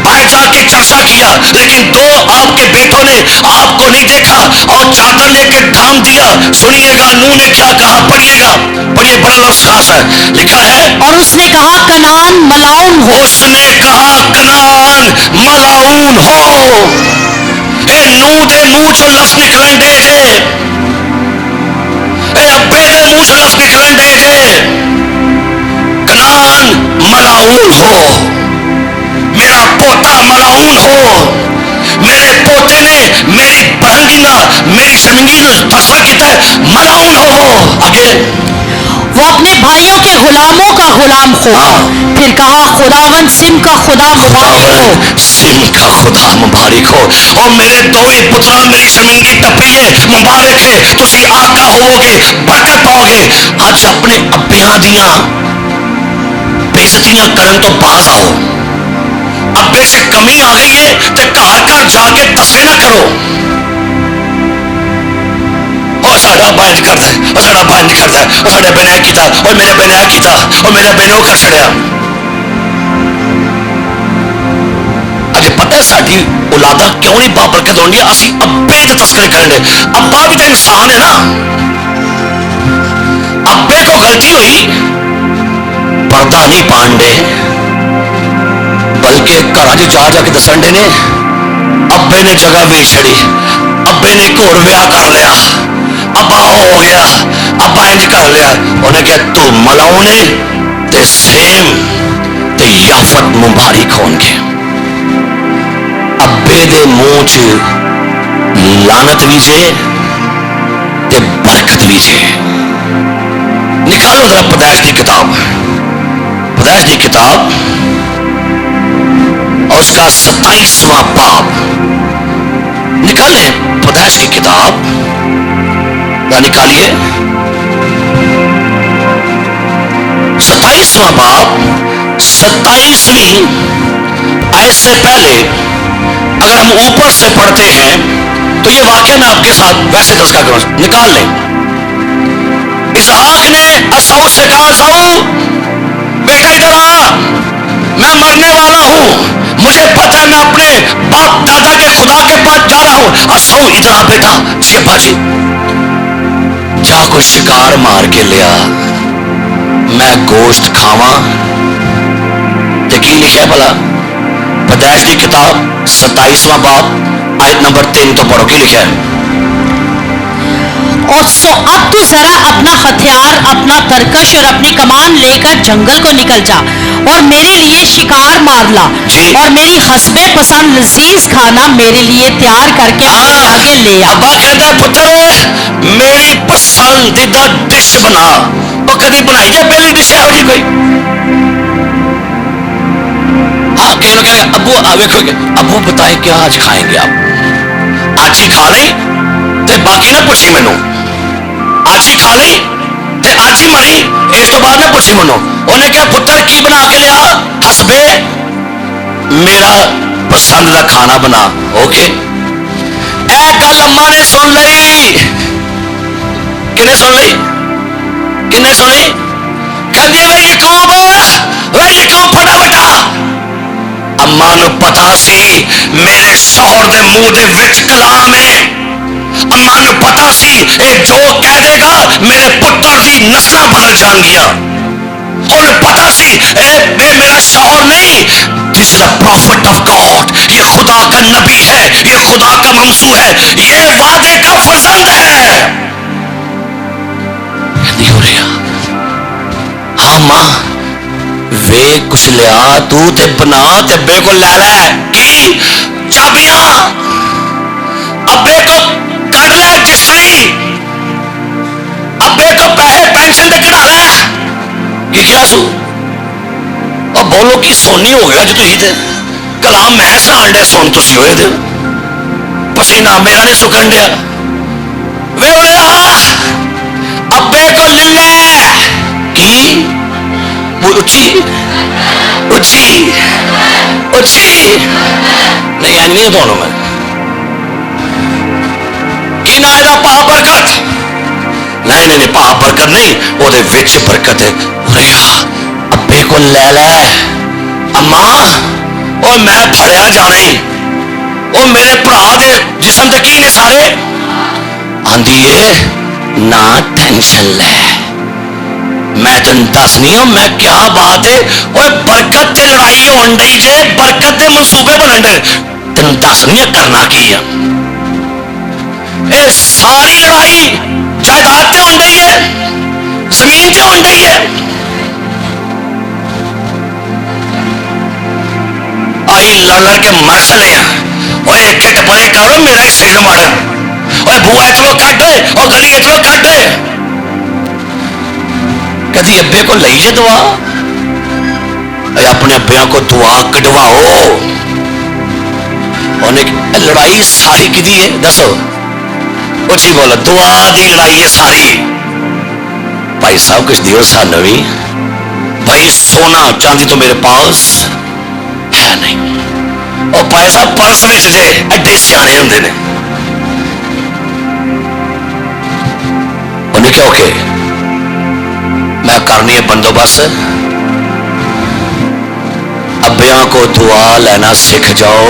बाहर जाके चर्चा किया, लेकिन दो आपके बेटों ने आपको नहीं देखा और चादर लेकर ढांप दिया। सुनिएगा नूह ने क्या कहा, पढ़िएगा, पढ़िए, बड़ा लफ्ज खास है, लिखा है और उसने कहा कनान मलाउन हो। उसने कहा कनान मलाउन हो। ए नूह दे मुंह चो लफ्ज निकलन दे जे, ए अब्बे दे मुंह चो लफ्ज निकलन दे जे, कनान मलाउन हो, मेरा पोता मलाउन हो। मेरे पोते ने मेरी बहंगी ना, मेरी शर्मिंदगी ने तस्सा किया है, मलाउन हो। आगे वो अपने भाइयों के गुलामों का गुलाम हो। फिर कहा खुदावन सिम का खुदा मुबारक हो, सिम का खुदा मुबारक हो। और मेरे दो ही पुत्रा मेरी शर्मिंदगी टपरीए, मुबारक है, तुसी आका होगे, बरकत पाओगे। आज अपने अब्बियां दियां बेइज्जतियां करन तो बाज आओ। अब्बे से कमी आ गई है तो घर घर जाके दसे ना करो, और साडा बांझ करता है, और साडा बांझ करता है, और साडे बेने किया, और मेरे बेने किया, और मेरे बेने कर छड़िया। अज पता है साडी औलादा क्यों नहीं बाबरकत होनी, असी अब्बे दे तस्करे करने। अब्बा भी तो इंसान है ना, अब्बे को गलती हुई, पर्दा नहीं पांडे, बल्कि घर जा जाके दसन दे ने अब्बे ने जगह बेच छड़ी, अब्बे ने एक होर ब्याह कर लिया, अब्बा हो गया, अब्बा इंज कर लिया। उन्हें क्या तू मलाउने ते सेम ते याफत मुबारक होंगे। अब्बे दे मुंह च लानत भी जे ते बरकत भी जे। निकालो जरा पैदाइश की किताब, पैदाइश की किताब और का 27वां बाब निकालें, पैदाइश की किताब निकालिए 27वां बाब 27वीं आयत से पहले अगर हम ऊपर से पढ़ते हैं तो ये वाक्य मैं आपके साथ वैसे तस्का करूं, निकाल लें। इसहाक ने असाऊ से कहा, असाऊ बेटा इधर आ, मैं मरने वाला हूं, मुझे पता है मैं अपने बाप दादा के खुदा के पास जा रहा हूं। असाऊ इधर आ बेटा। जी अब्बा जी। जा कोई शिकार मार के लिया, मैं गोश्त खावा। की लिखा है भला? पैदाइश की किताब 27वां बाब आयत नंबर 3 तो पढ़ो, की लिखा है? और सो अब तू जरा अपना हथियार, अपना तरकश और अपनी कमान लेकर जंगल को निकल जा और मेरे लिए शिकार मार ला और मेरी हस्बे पसंद लजीज खाना मेरे लिए तैयार करके मेरे आगे ले आ। अब्बा कहता है पुत्र मेरी पसंदीदा डिश बना। वो कभी बनाई है पहली डिश है जी कोई? हाँ कहीं लोग कहेंगे अब्बू देखो अब्बू बताए क्या आज खाएंगे आप? आज ही खा लें ते बाकी ना पुछी मैनू। आज ही खा ली ते आज ही मरी, इस तो बाद ना पुछी मैनू। उन्हें क्या पुत्र की बना के लिया? हसबे मेरा पसंद का खाना बना। ओके ए गल अम्मा ने सुन ली। किने सुन ली? किने सुनी? कहती है वे याकूब फटाफट। अम्मा नू पता सी मेरे शौहर दे मुंह दे विच कलाम है। अम्मा नू पता सी ये जो कह देगा मेरे पुत्र दी नस्लां बदल जाएंगियां। और पता सी ये मेरा शौहर नहीं, this is a profit of God, ये खुदा का नबी है, ये खुदा का ममसू है, ये वादे का फर्जंद है। नहीं हो रहा। हाँ मां वे कुछ लिया तू ते बना ते अब्बे को ले ले। की चाबियां अब्बे को कट ले, रजिस्ट्री अब्बे को पैसे पेंशन दे कटा ले। की क्या सू और बोलो कि सोनी हो गया जो तुम कलाम मैं सुनान डे सुन तुम होए दे पसीना मेरा नहीं सुकन दिया। वे अब्बे को ले ले। की उची उची उची नहीं आई नहीं दोनों में की ना ਇਹਦਾ पा बरकत नहीं नहीं पा बरकत नहीं ਉਹਦੇ ਵਿੱਚ बरकत है। रिया अब्बे को ले ले। अम्मा और मैं फड़िया जाना ही ਉਹ मेरे भरा दे जिस्म ते की ने सारे आंदी है ना टेंशन ले मैं तेन दसनी हूं मैं क्या बात है। ओए बरकत ते लड़ाई होन डई जे, बरकत दे मंसूबे बनन डे, तेन दसनी है करना की है। ये सारी लड़ाई जायदाद ते होन डई है, जमीन ते होन डई है। आई लड़ लड़ के मर चले हैं। ओए एक एक परे करो मेरा ही सिर मार। ओए बुआ इतलो कट और गली इतलो कट। कभी अब्बे को लईए दुआ, अपने अब्बिया को दुआ कटवाओ। लड़ाई सारी किदी है दसो? उची बोलो दुआ दी लड़ाई है सारी। भाई साहब कुछ दियो सानू भी। भाई सोना चांदी तो मेरे पास है नहीं। और भाई साहब पर्स विच जे एडे सियाने हुंदे ने। उन्हें क्या ओके मैं करनी है बंदोबस्त। अब्बिया को दुआ लेना सीख जाओ,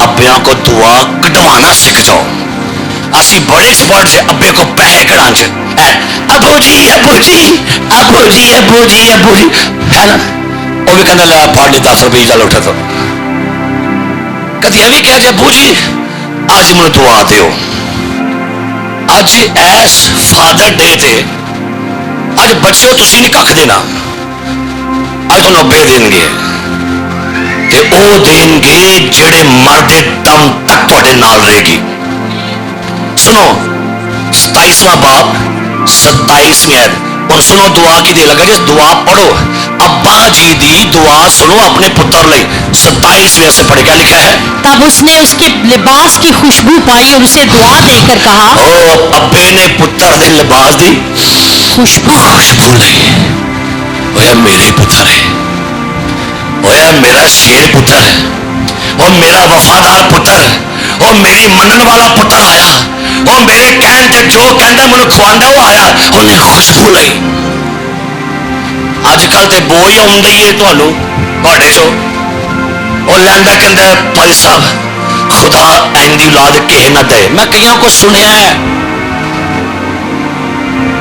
अब्बिया को दुआ कटवाना सीख जाओ। असी बड़े एक्सपर्ट से अब्बे को पैसे कढ़ाने च अबू जी अबू जी अबू जी अबू जी अबू जी है ना। वो भी कहना ला फाड़ी 10 रुपये चल उठा तो कभी ये भी कह जाए अबू जी आज मैं दुआ दो। आज एस फादर डे थे अज बच्चों तुसी नहीं कख देना, अज तुम 90 देंगे ते ओ देंगे जेड़े मरदे दम तक तुहाडे नाल रहेगी। सुनो 27वां बाब 27वीं आयत और सुनो दुआ की दे लगा जिस दुआ पढ़ो। अब्बा जी दी दुआ सुनो अपने पुत्र लई 27वें से पढ़े, क्या लिखा है? तब उसने उसके लिबास की खुशबू पाई और उसे दुआ देकर कहा, ओ अब्बे ने पुत्र दे लिबास दी खुशबू खुशबू लई, ओए मेरे पुत्र है, ओए मेरा शेर पुत्र है, ओ मेरा वफादार पुत्र, ओ मेरी मनन वाला पुत्र आया, ओ मेरे कहन ते जो कहंदा मैनू खवांदा वो आया, उन्हें खुशबू लई। अजकल ते बो ही आउंदी है तुहानू तुहाडे चो, ਉਹ ਲੈਂਦਾ ਕਹਿੰਦਾ ਭਾਈ ਸਾਹਿਬ खुदा ऐंदी औलाद किसे ना दे। मैं कईयों को सुनिया है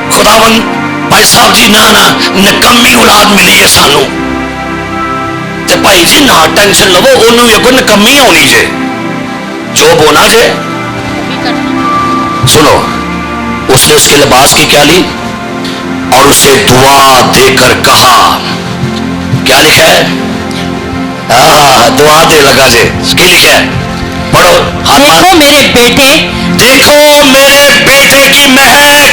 खुदावन भाई साहब जी ना ना निकम्मी औलाद मिली है सानू, ते भाई जी ना टेंशन लवो, ओनू भी अगो निकम्मी होनी जे जो बोना जे। सुनो, उसने उसके लिबास की क्या ली और उसे दुआ देकर कहा, क्या लिखा है? दुआ दे लगा जे, क्या लिखा है? पढ़ो। देखो मेरे बेटे, देखो मेरे बेटे की महक।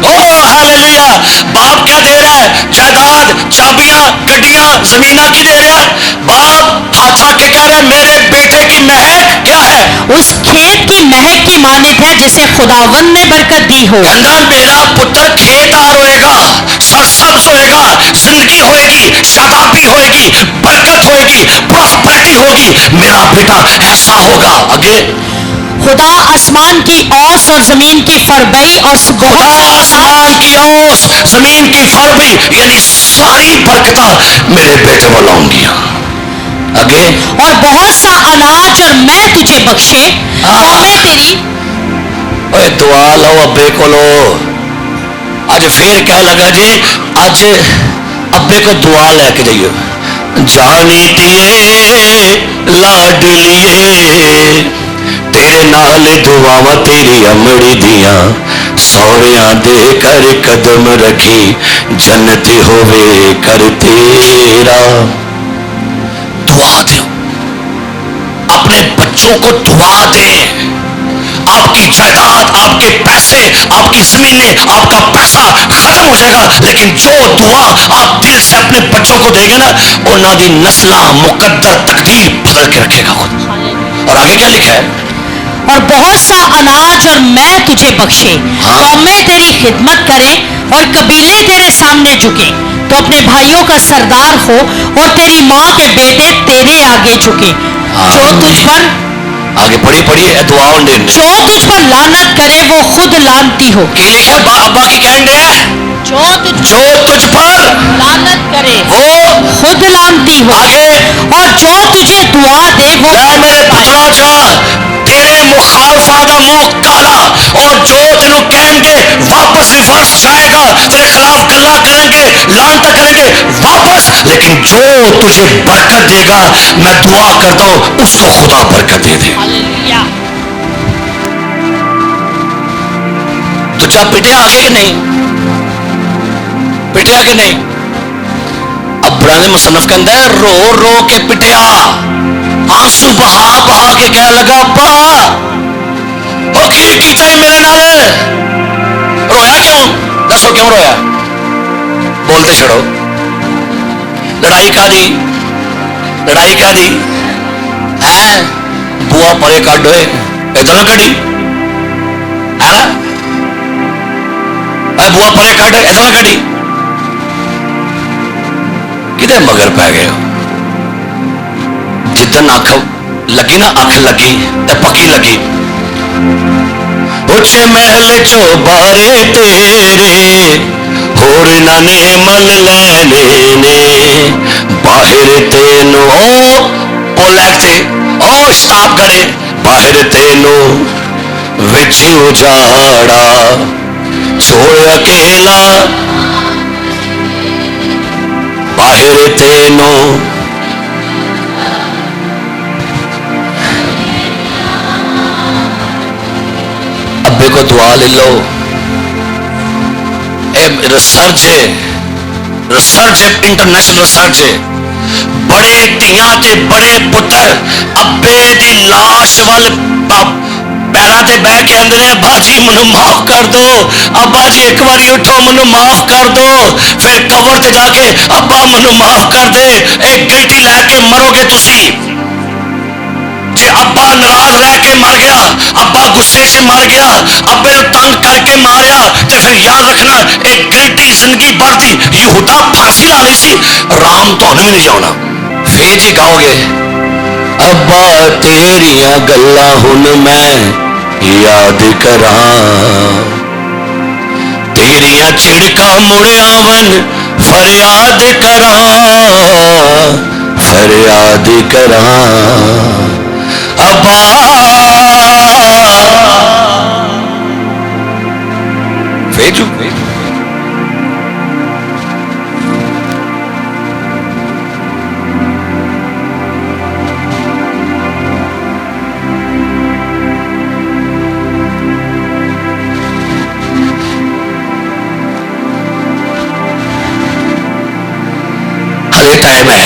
ओ हालेलुया। बाप क्या दे रहा है? जायदाद, चाबियां, गड्डियां, जमीना की दे रहा है। बाप हाथ रख के कह रहा है मेरे बेटे की महक क्या है? उस खेत की महक की मानित है जिसे खुदावंद ने बरकत दी हो। कहना मेरा पुत्र खेतदार होएगा, सरसब्ज होएगा, जिंदगी होएगी, शादाबी होएगी, बरकत होएगी, प्रॉस्पेरिटी होगी, मेरा बेटा ऐसा होगा। आगे, खुदा आसमान की औस और जमीन की फरबई और खुदा आसमान की औस जमीन की फरबई यानी सारी बरकत मेरे बेटे को लाऊंगी। आगे, और बहुत सा अनाज और मैं तुझे बख्शे और मैं तेरी। ओए दुआ लो अब्बे को लो। आज फिर कह लगा जी, आज अब्बे को दुआ लेके जाइयो। जानी दिए लाडलिए तेरे नाल दुआवा तेरी अमड़ी दिया, सौविया दे कर कदम रखी जन्नत होवे कर तेरा। दुआ दो, अपने बच्चों को दुआ दें। आपकी जायदाद, आपके पैसे, आपकी जमीनें, आपका पैसा खत्म हो जाएगा, लेकिन जो दुआ आप दिल से अपने बच्चों को देंगे ना, उन्होंने दी नस्ल मुकद्दर तकदीर बदल के रखेगा खुद। और आगे क्या लिखा है? और बहुत सा अनाज और मैं तुझे बख्शे, कौमें तेरी खिदमत करें और कबीले तेरे सामने झुके, तो अपने भाइयों का सरदार हो और तेरी माँ के बेटे तेरे आगे झुके। जो तुझ पर, आगे पढ़िए दुआ उन्हें, जो तुझ पर लानत करे वो खुद लानती हो। की लिखा अब्बा की कहने जो तुझ पर लानत करे वो खुद लानती हो। आगे, और जो तुझे दुआ दे वो मेरे पुत्रा जा तेरे मुखालफा दा मुंह काला, और जो तेनू कहेंगे वापस रिवर्स जाएगा, तेरे खिलाफ गल्ला करेंगे, लानता करेंगे वापस, लेकिन जो तुझे बरकत देगा मैं दुआ करता हूं उसको खुदा बरकत दे दे। तो जा पिटे आगे कि नहीं? पिटिया कि नहीं? अब पुराने मुसन्नफ कहता है रो रो के पिटिया, आंसू बहा बहा के कह लगा अब्बा ओ की चाहिए मेरे नाल? रोया क्यों? दसो क्यों रोया? बोलते छड़ो। लड़ाई का दी? लड़ाई का दी है? बुआ परे काट होए इधर ना कड़ी है ना? बुआ परे काट इधर ना कड़ी, किधर मगर पै गए हो? जिदन अख लगी ना, अख लगी ते पक्की लगी। उचे महल चो बारे तेरे होर नाने मन लैने ने, बाहर तेनू ओ लैते ओ शताब गड़े, बाहर तेनू विच उजाड़ा छोड़ अकेला, बाहर तेनू अब्बे को दुआ ले लो। रिसर्च है, इंटरनेशनल रिसर्च है। बड़े धियां ते बड़े पुत्र अब्बे दी लाश वाल पैरों ते बह के आंदे अब्बा जी मैनू माफ कर दो, अब्बा जी एक बारी उठो मैनू माफ कर दो। फिर कबर ते जाके अब्बा मैनू माफ कर दे। एक गिल्टी लैके मरोगे तुसी। जे अब्बा नाराज रह के मर गया, अब्बा गुस्से से मर गया, अब्बे नू तंग करके मारिया, तो फिर याद रखना एक गिल्टी जिंदगी भर दी। यहूदा फांसी ला ली सी, राम तुहानू भी नहीं जाना। फिर जी गाओगे अब्बा तेरिया गल्लां हुण मैं याद करां, तेरिया झिड़कां मुड़ आवन फरियाद करां, फरियाद करां अब्बा। भेजू हले टाइम है,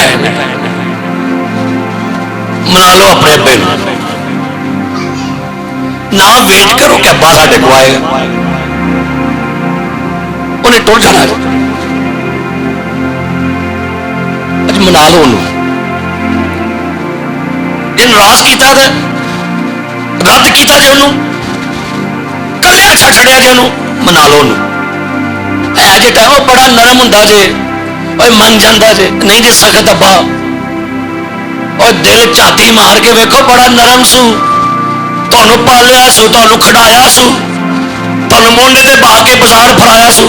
मना लो अपने अब्बे ना वेट करो कि अब्बा साडे को आएगा, उन्हें टुर जाना। अज मना लो उन्होंने, जे नाराज किया रद्द किया जे उन्होंने कलिया छड़िया जे उन्होंने मना लो उन्होंने। जे टाइम बड़ा नरम होंदा जे मन जाता जे, नहीं जे सख्त अब्बा और दिल छाती मार के वेखो बड़ा नरम सू, तुहानू पालिया सू, तुहानू खिडाया सू, तुहानू मोंढे ते बहा के बाजार फराया सू,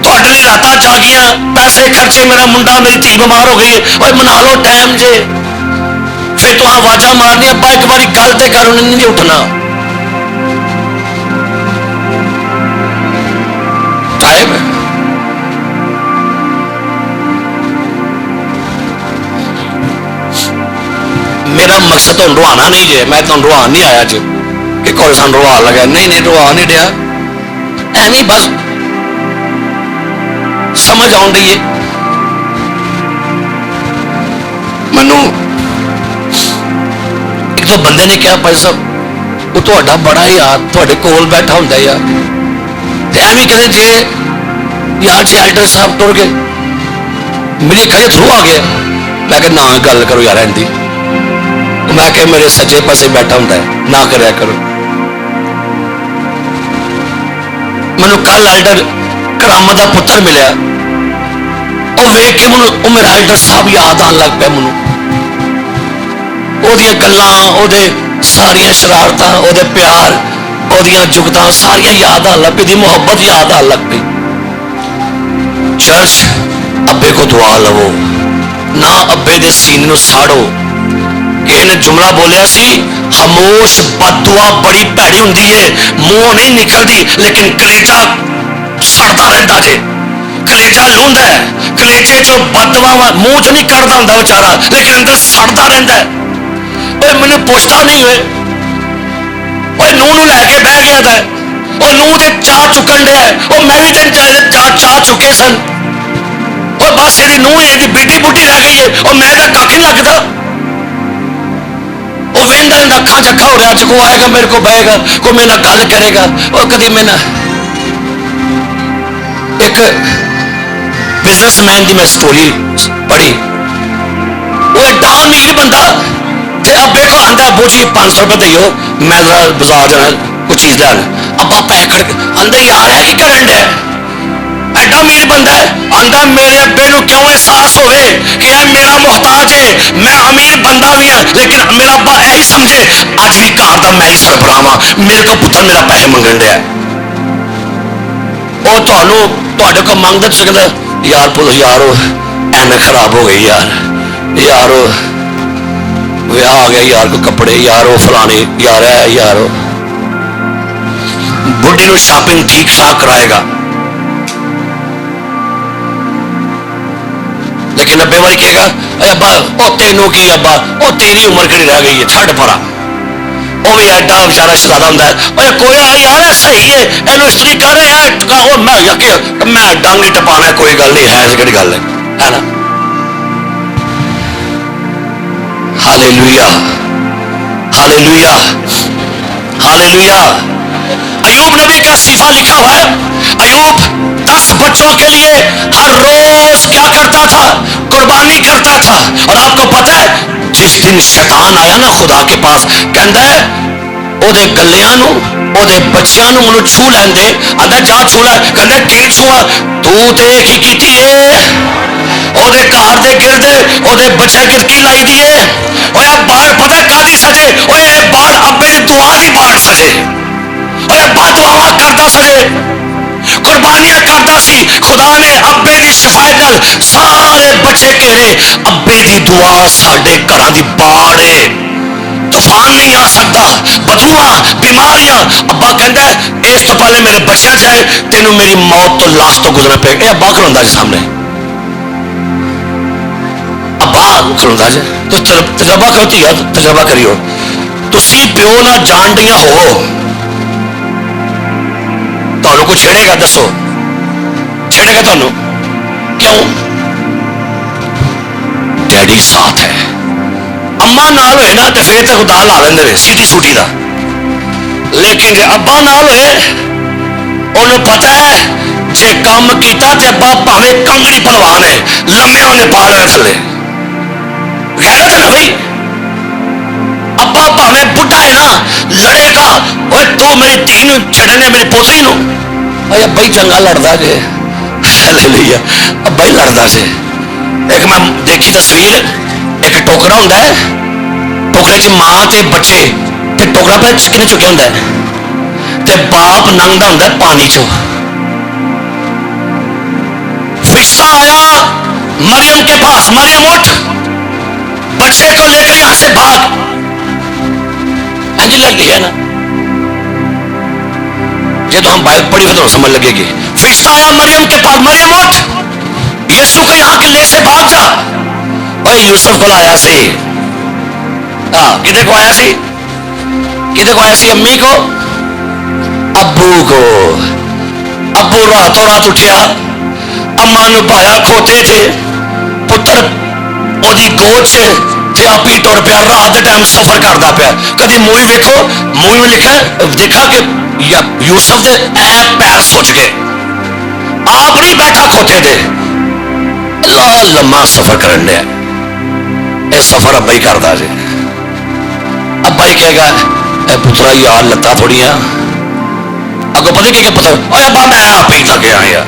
तुहाडे लई रातां जागियां, पैसे खर्चे, मेरा मुंडा मेरी धी बीमार हो गई, और मना लो टाइम जे। फिर तुहां आवाज़ां मारनी अब्बा एक बारी गल ते कर, उन्हें नहीं उठना। टाइम है। मेरा मकसद तो रुआना नहीं जे, मैं तो रुआ नहीं आया जो कि कोई सन रुआ लगा, नहीं नहीं रुआ नहीं दिया, ऐ नहीं बस समझ आउन दी है मैनू। एक तो बंदे ने कहा भाई साहब वो तुहाडा बड़ा यार तुहाडे कोल बैठा हुंदा यार, ते एवें कहते जे यार जे एल्डर साहब टुर गए मेरी अखा थ्रू आ गया। मैं कहा ना गल करो यार एंदी, मैं क्या मेरे सज्जे पासे बैठा होंगे ना करया करो। मैनू कल एल्डर करामत का पुत्र मिले, वेख के मैं मेरा एल्डर साहब याद आन लग पाया। मैनू ओदियां गल्लां, ओदे सारियां शरारतां, ओदे प्यार, ओदियां जुगतां सारियां याद आन लग पई, मुहब्बत याद आन लग पई। चर्च अब्बे को दुआ लवो ना, अब्बे दे सीने नू साड़ो। किसी ने जुमला बोलिया सी, खामोश बददुआ बड़ी भैड़ी हुंदी है, मुंह नहीं निकलती लेकिन कलेजा सड़ता रहता जे। कलेजा लूंदा है, कलेजे चो बददुआ मुंह च नहीं कड़दा हुंदा बेचारा, लेकिन अंदर सड़ता रहता है। मैंने पुछता नहीं हुए नूह नू लैके बह गया था, नूह ते चाह चुकन दिया, मैं भी तीन चाह चुके सन, बस ये नूह ये बेटी बूटी रह गई है, मैं कख नहीं लगता। वो वेंदा वेंदा अखा चखा हो रहा, को आएगा मेरे को बहेगा, कोई मेरे नाल गल करेगा। और कभी मैं एक बिजनेसमैन की मैं स्टोरी पढ़ी, वो एडा अमीर बंदा अब्बे को आंदा अबू जी 500 रुपये दियो, मैं बाजार जाना कुछ चीज लैन। अब्बा पैक खड़ आंदा यार है कि करन डे, एडा अमीर बंदा है, आंदा मेरे अब्बे नू क्यों एहसास होवे कि यह मेरा मोहताज है, मैं अमीर बंदा भी हाँ, लेकिन मेरा अब्बा यही समझे अज भी घर का मैं ही सरबराह हाँ, मेरे को पुत्र मेरा पैसे मंगन दिया। वो तुहाडे को मंगदा सकदा यार यारो एन खराब हो गई यार, यारो विआह आ गया यार, को कपड़े यार, वो फलाने यार है यार, बुढ़ी नू शॉपिंग ठीक ठाक कराएगा। लेकिन अब्बे वाली कहेगा अब्बा ओ तेनू की अब्बा, ओ तेरी उम्र किहड़ी रह गई है, छड़ परा। वो भी एडा बेचारा शरारा होंदा है, कोई यार सही है इनू इस्त्री कर मैं डंग ही टपाना, कोई गल नहीं है, कि गल है ना। Hallelujah hallelujah. हालेलुया। अयूब नबी का सीफा लिखा हुआ है, अयूब 10 बच्चों के लिए हर रोज क्या करता था? कुर्बानी करता था। और आपको पता है जिस दिन शैतान आया ना खुदा के पास, कहता है ओदे कलियां नू ओदे बच्चियां नू मैनू छू लैन दे। आंदा जा छू लै, कहंदा की छूआ? तू ते की कीती है? ओदे घर दे गिरद ओदे बच्चे गिरद की लाई दी है? ओए बाढ़ पता कादी सजे? ओए बाढ़ अब्बे दी दुआ दी बाढ़ सजे। ओए अब्बा दुआवां करदा सजे, कुर्बानियां करदा सी। खुदा ने अब्बे दी शफायत नाल सारे बच्चे घेरे। अब्बे दी दुआ साडे घरां दी बाढ़ है। तूफान नहीं आ सकता, बदबूआं, बीमारियां। अब्बा कहता है इस तो पहले मेरे बच्चा जाए, तेनू मेरी मौत तो लाश तो गुजरना पेगा। अब्बा खलोंदा जी सामने, अब्बा खलोंदा जी। तो तजर्बा करो धीया, तजर्बा करियो। तुसी प्यो ना जान दियां हो, तुहानू कोई छेड़ेगा? दसो छेड़ेगा तुहानू? क्यों? डैडी साथ है। अम्मा नाल होए ना तो फिर तो दा ला लेंदे ने सीटी सूटी दा, लेकिन जे अब्बा नाल होए उन्हें पता है जे काम कीता ते अब्बा भावें कंगड़ी पहलवान है, लम्मे उन्हें पा लेना थले। गैरत है ना भाई। अब्बा भावें बुढ़ा है ना, लड़ेगा ओए तू मेरी धी नू छड़ने मेरी पोतरी नू। अब्बा ही चंगा लड़दा जे, हालेलुया। अब्बा ही लड़दा जे। एक मैं देखी तस्वीर, एक टोकरा होंदा है, टोकरे च मां ते बच्चे, ते टोकरा पे किने चुके होंदा है, ते बाप लंघदा होंदा है पानी चो। फरिश्ता आया मरियम के पास, मरियम उठ, बच्चे को लेकर यहां से भाग। इंज लग लिया ना, ये तो हम बाइबल पढ़ी तो समझ लगेगी। फरिश्ता आया मरियम के पास, मरियम उठ, यीशु को यहां के ले से भाग जा। और यूसुफ को आया सी, किधर को आया सी? किधर को आया सी? अम्मी को, अब्बू को। अब्बू रातों रात उठिया, अम्मा नू पाया खोते थे, पुत्र ओदी गोद च ते आप ही टुर पिया। रात के टाइम सफर करता पिया। कभी मूवी देखो, मूवी में लिखा देखा कि यूसुफ दे पैर सुच गए, आप नहीं बैठा खोते दे, लम्मा सफर करन दिया। यह सफर अब्बा ही करता जे। अब्बा ही कहेगा ए पुत्रा यार लत्ता थोड़िया अगो पता की पता, अब्बा मैं आप ही थक गया यार।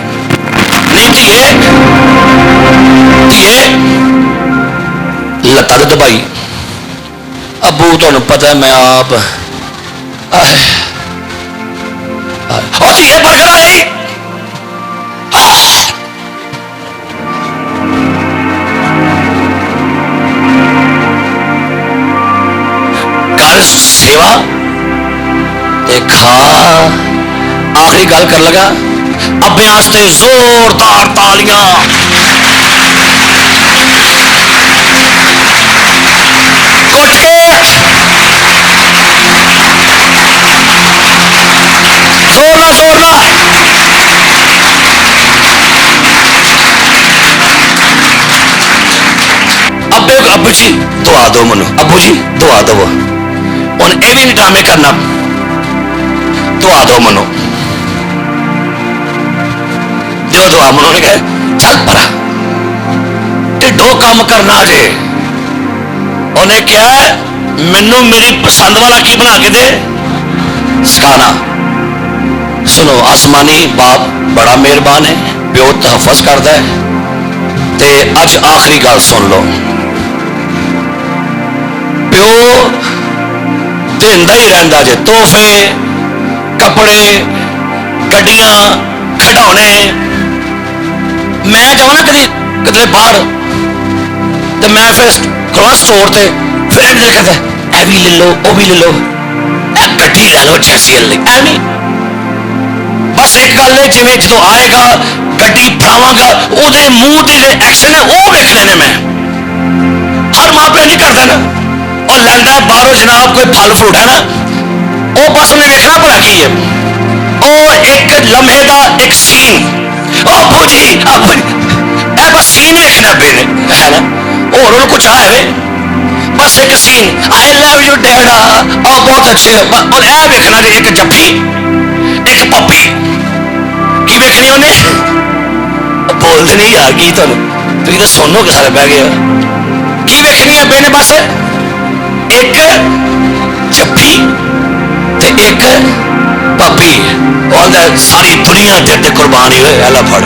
नहीं धीए, धीए लत्ता तो दबाई। अब्बू तुहानू पता है मैं आप धीए बरगर आई। सेवा देखा, आखिरी गल कर लगा, अब्बे आस्ते जोरदार तालियां। उठ के जोरना जोरना अब्बे अब्बू जी दुआ दो मनु, अब्बू जी दुआ दो। और ये भी नहीं ड्रामे करना, दुआ दो मनो, दो दुआ मनो ने कहा चल परा ढिडो काम करना जे। उन्हें क्या है मैनू मेरी पसंद वाला की बना के दे सिखाना। सुनो आसमानी बाप बड़ा मेहरबान है, प्यो तहफज करता है। ते अज आखिरी गल सुन लो, प्यो देंदा ही रहता जे तोहफे, कपड़े, गड्डियां, खिडौने। मैं जाऊँ ना कभी कितने बाहर तो मैं फिर खड़ा स्टोर से, फिर दिल कहता है ए भी ले लो, वो भी ले लो, गड्डी ले लो जैसी एवं। बस एक गल है जिवें जो आएगा गड्डी फड़ावांगा उहदे मूँह के जो एक्शन है वो वेख लेने। मैं हर मां प्यो नहीं करता ना, और लैंदा बाहरों जनाब कोई फल फ्रूट है ना, वो बस उन्हें वेखना भला की है, वो एक लम्हे का एक सीन, अबू जी बस सीन वेखना पे है ना, और कुछ है वे। पर बस एक सीन, आई लव यू डैडा, और बहुत अच्छे और ए वेखना जी एक जफ्फी एक पप्पी की वेखनी उन्हें बोलते नहीं यार की तुम तो सुनो कि सारे बह गए की वेखनी है बेने बस एक जफ्फी ते एक पप्पी और सारी दुनिया तेरे ते कुर्बानी हुए अल्लाह फड़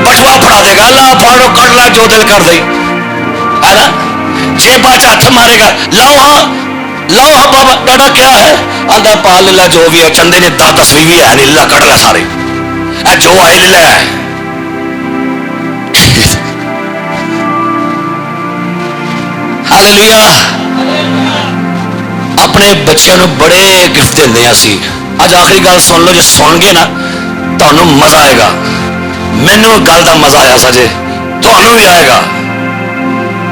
बटुआ फड़ा देगा अल्लाह फड़ो कर ला जो दिल कर दे है ना जेबा च हथ मारेगा लाओ हाँ बाबा डरा क्या है आंदा पाल ला जो भी है चंदे ने 10 भी है नहीं ला कट ला सारे जो आए ले है हालेलुया अपने बच्चों को बड़े गिफ्ट देंगे असी अज आखिरी गल सुन लो जो सुन गए ना तो मजा आएगा मैनू गल का मजा आया सजे तो भी आएगा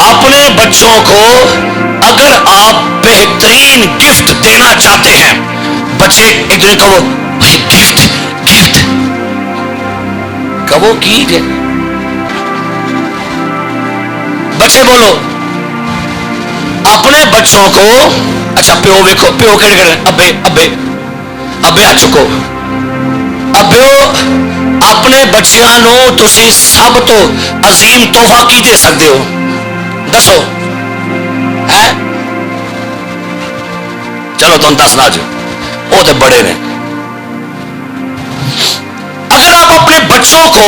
अपने बच्चों को अगर आप बेहतरीन गिफ्ट देना चाहते हैं बच्चे एक दूसरे कहो भाई गिफ्ट गिफ्ट कहो की बच्चे बोलो अपने बच्चों को अच्छा प्यो वेखो प्यो केड़े अब्बे अब्बे अब्बे हाथ चुको अब्बे अपने बच्चों को तुसी सब तो अजीम तोहफा की दे सकते हो दसो है चलो तुम दसना जो वो तो बड़े ने अगर आप अपने बच्चों को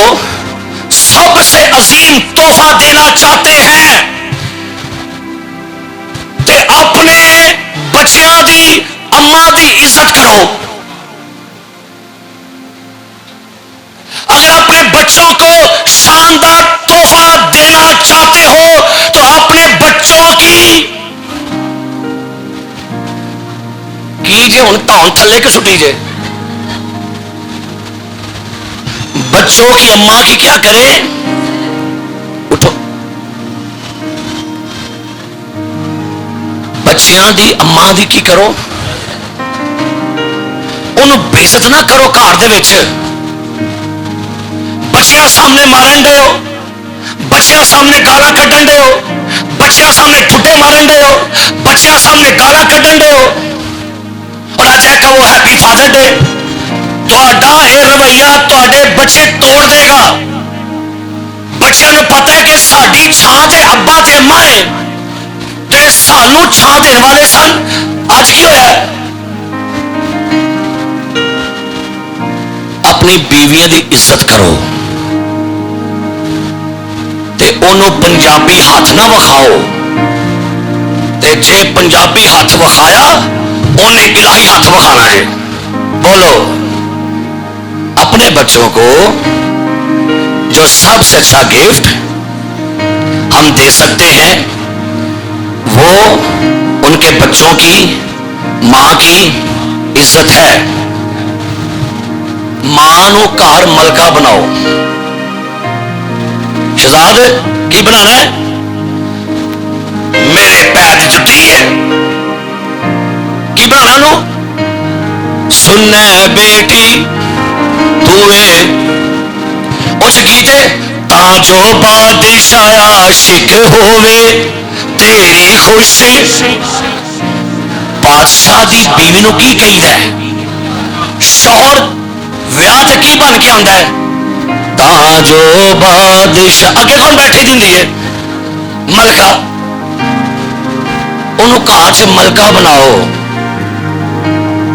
सबसे अजीम तोहफा देना चाहते हैं तो अपने बच्चों की अम्मा की इज्जत करो अगर अपने बच्चों को शानदार तोहफा देना चाहते हो तो अपने बच्चों की जे हुण धौन थले के सुटी जे बच्चों की अम्मा की क्या करे उठो बच्चियां दी अम्मा दी की करो उन्होंने बेइज्जत ना करो घर दे विच बच्चियां सामने मारन डे हो बच्चियां सामने गाला कड्डन डे हो बच्चियां सामने ठुड्डे मारन डे हो बच्चियां सामने गाला कड्डन डे हो और अज कहो हैप्पी फादर डे तुहाडा ये रवैया तुहाडे बच्चे तोड़ देगा बच्चों को पता है कि साडी छां ते अब्बा ते अम्मा है जेडे सानू छां देने वाले सन अज की होया अपनी बीवियां की इज्जत करो ते ओनू पंजाबी हाथ ना विखाओ ते जे पंजाबी हाथ विखाया उन्हें इलाही हाथ विखाना है बोलो अपने बच्चों को जो सबसे अच्छा गिफ्ट हम दे सकते हैं वो उनके बच्चों की मां की इज्जत है मां नू घर मलका बनाओ शहजाद की बनाना है मेरे पैर की जुटी है की बनाना नू सुनना बेटी तू उस गीते ताजो बादशाह आशिक होवे तेरी खुशी बादशाह दी बीवी नू की कहीदा है शौहर विआह ते की बन के आंदा है ताजो बादशाह अगे कौन बैठी दिंदी है मलका उन्होंने घर च मलका बनाओ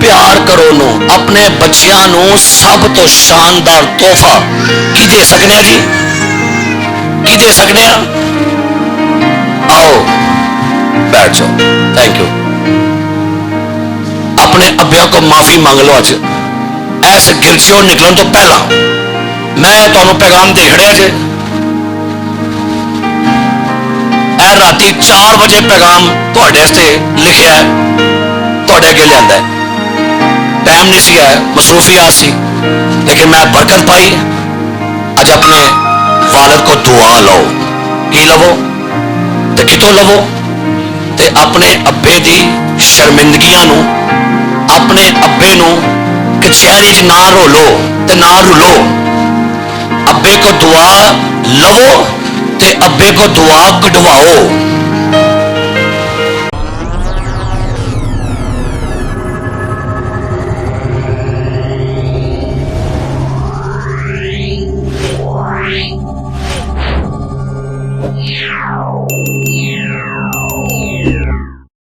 प्यार करो नो अपने बच्चों को सब तो शानदार तोहफा की दे सकने जी की दे सकने आओ बैठ जाओ थैंक यू अपने अब्बिया को माफी मांग लो अज ऐस गिरजियों निकलन तो पहला मैं तुहानू पैगाम दे खड़िया जे राती 4 बजे पैगाम तुहाडे वास्ते लिखिया है तुहाडे अगे लिआंदा है टाइम नहीं सी है मसरूफियात सी लेकिन मैं बरकत पाई अज अपने वालिद को दुआ लो की लवो ते कितों लवो ते अपने अब्बे दी शर्मिंदगियां नू अपने अब्बे नू कचहरी च ना रोलो ते ना रुलो अब्बे को दुआ लवो ते अब्बे को दुआ कढवाओ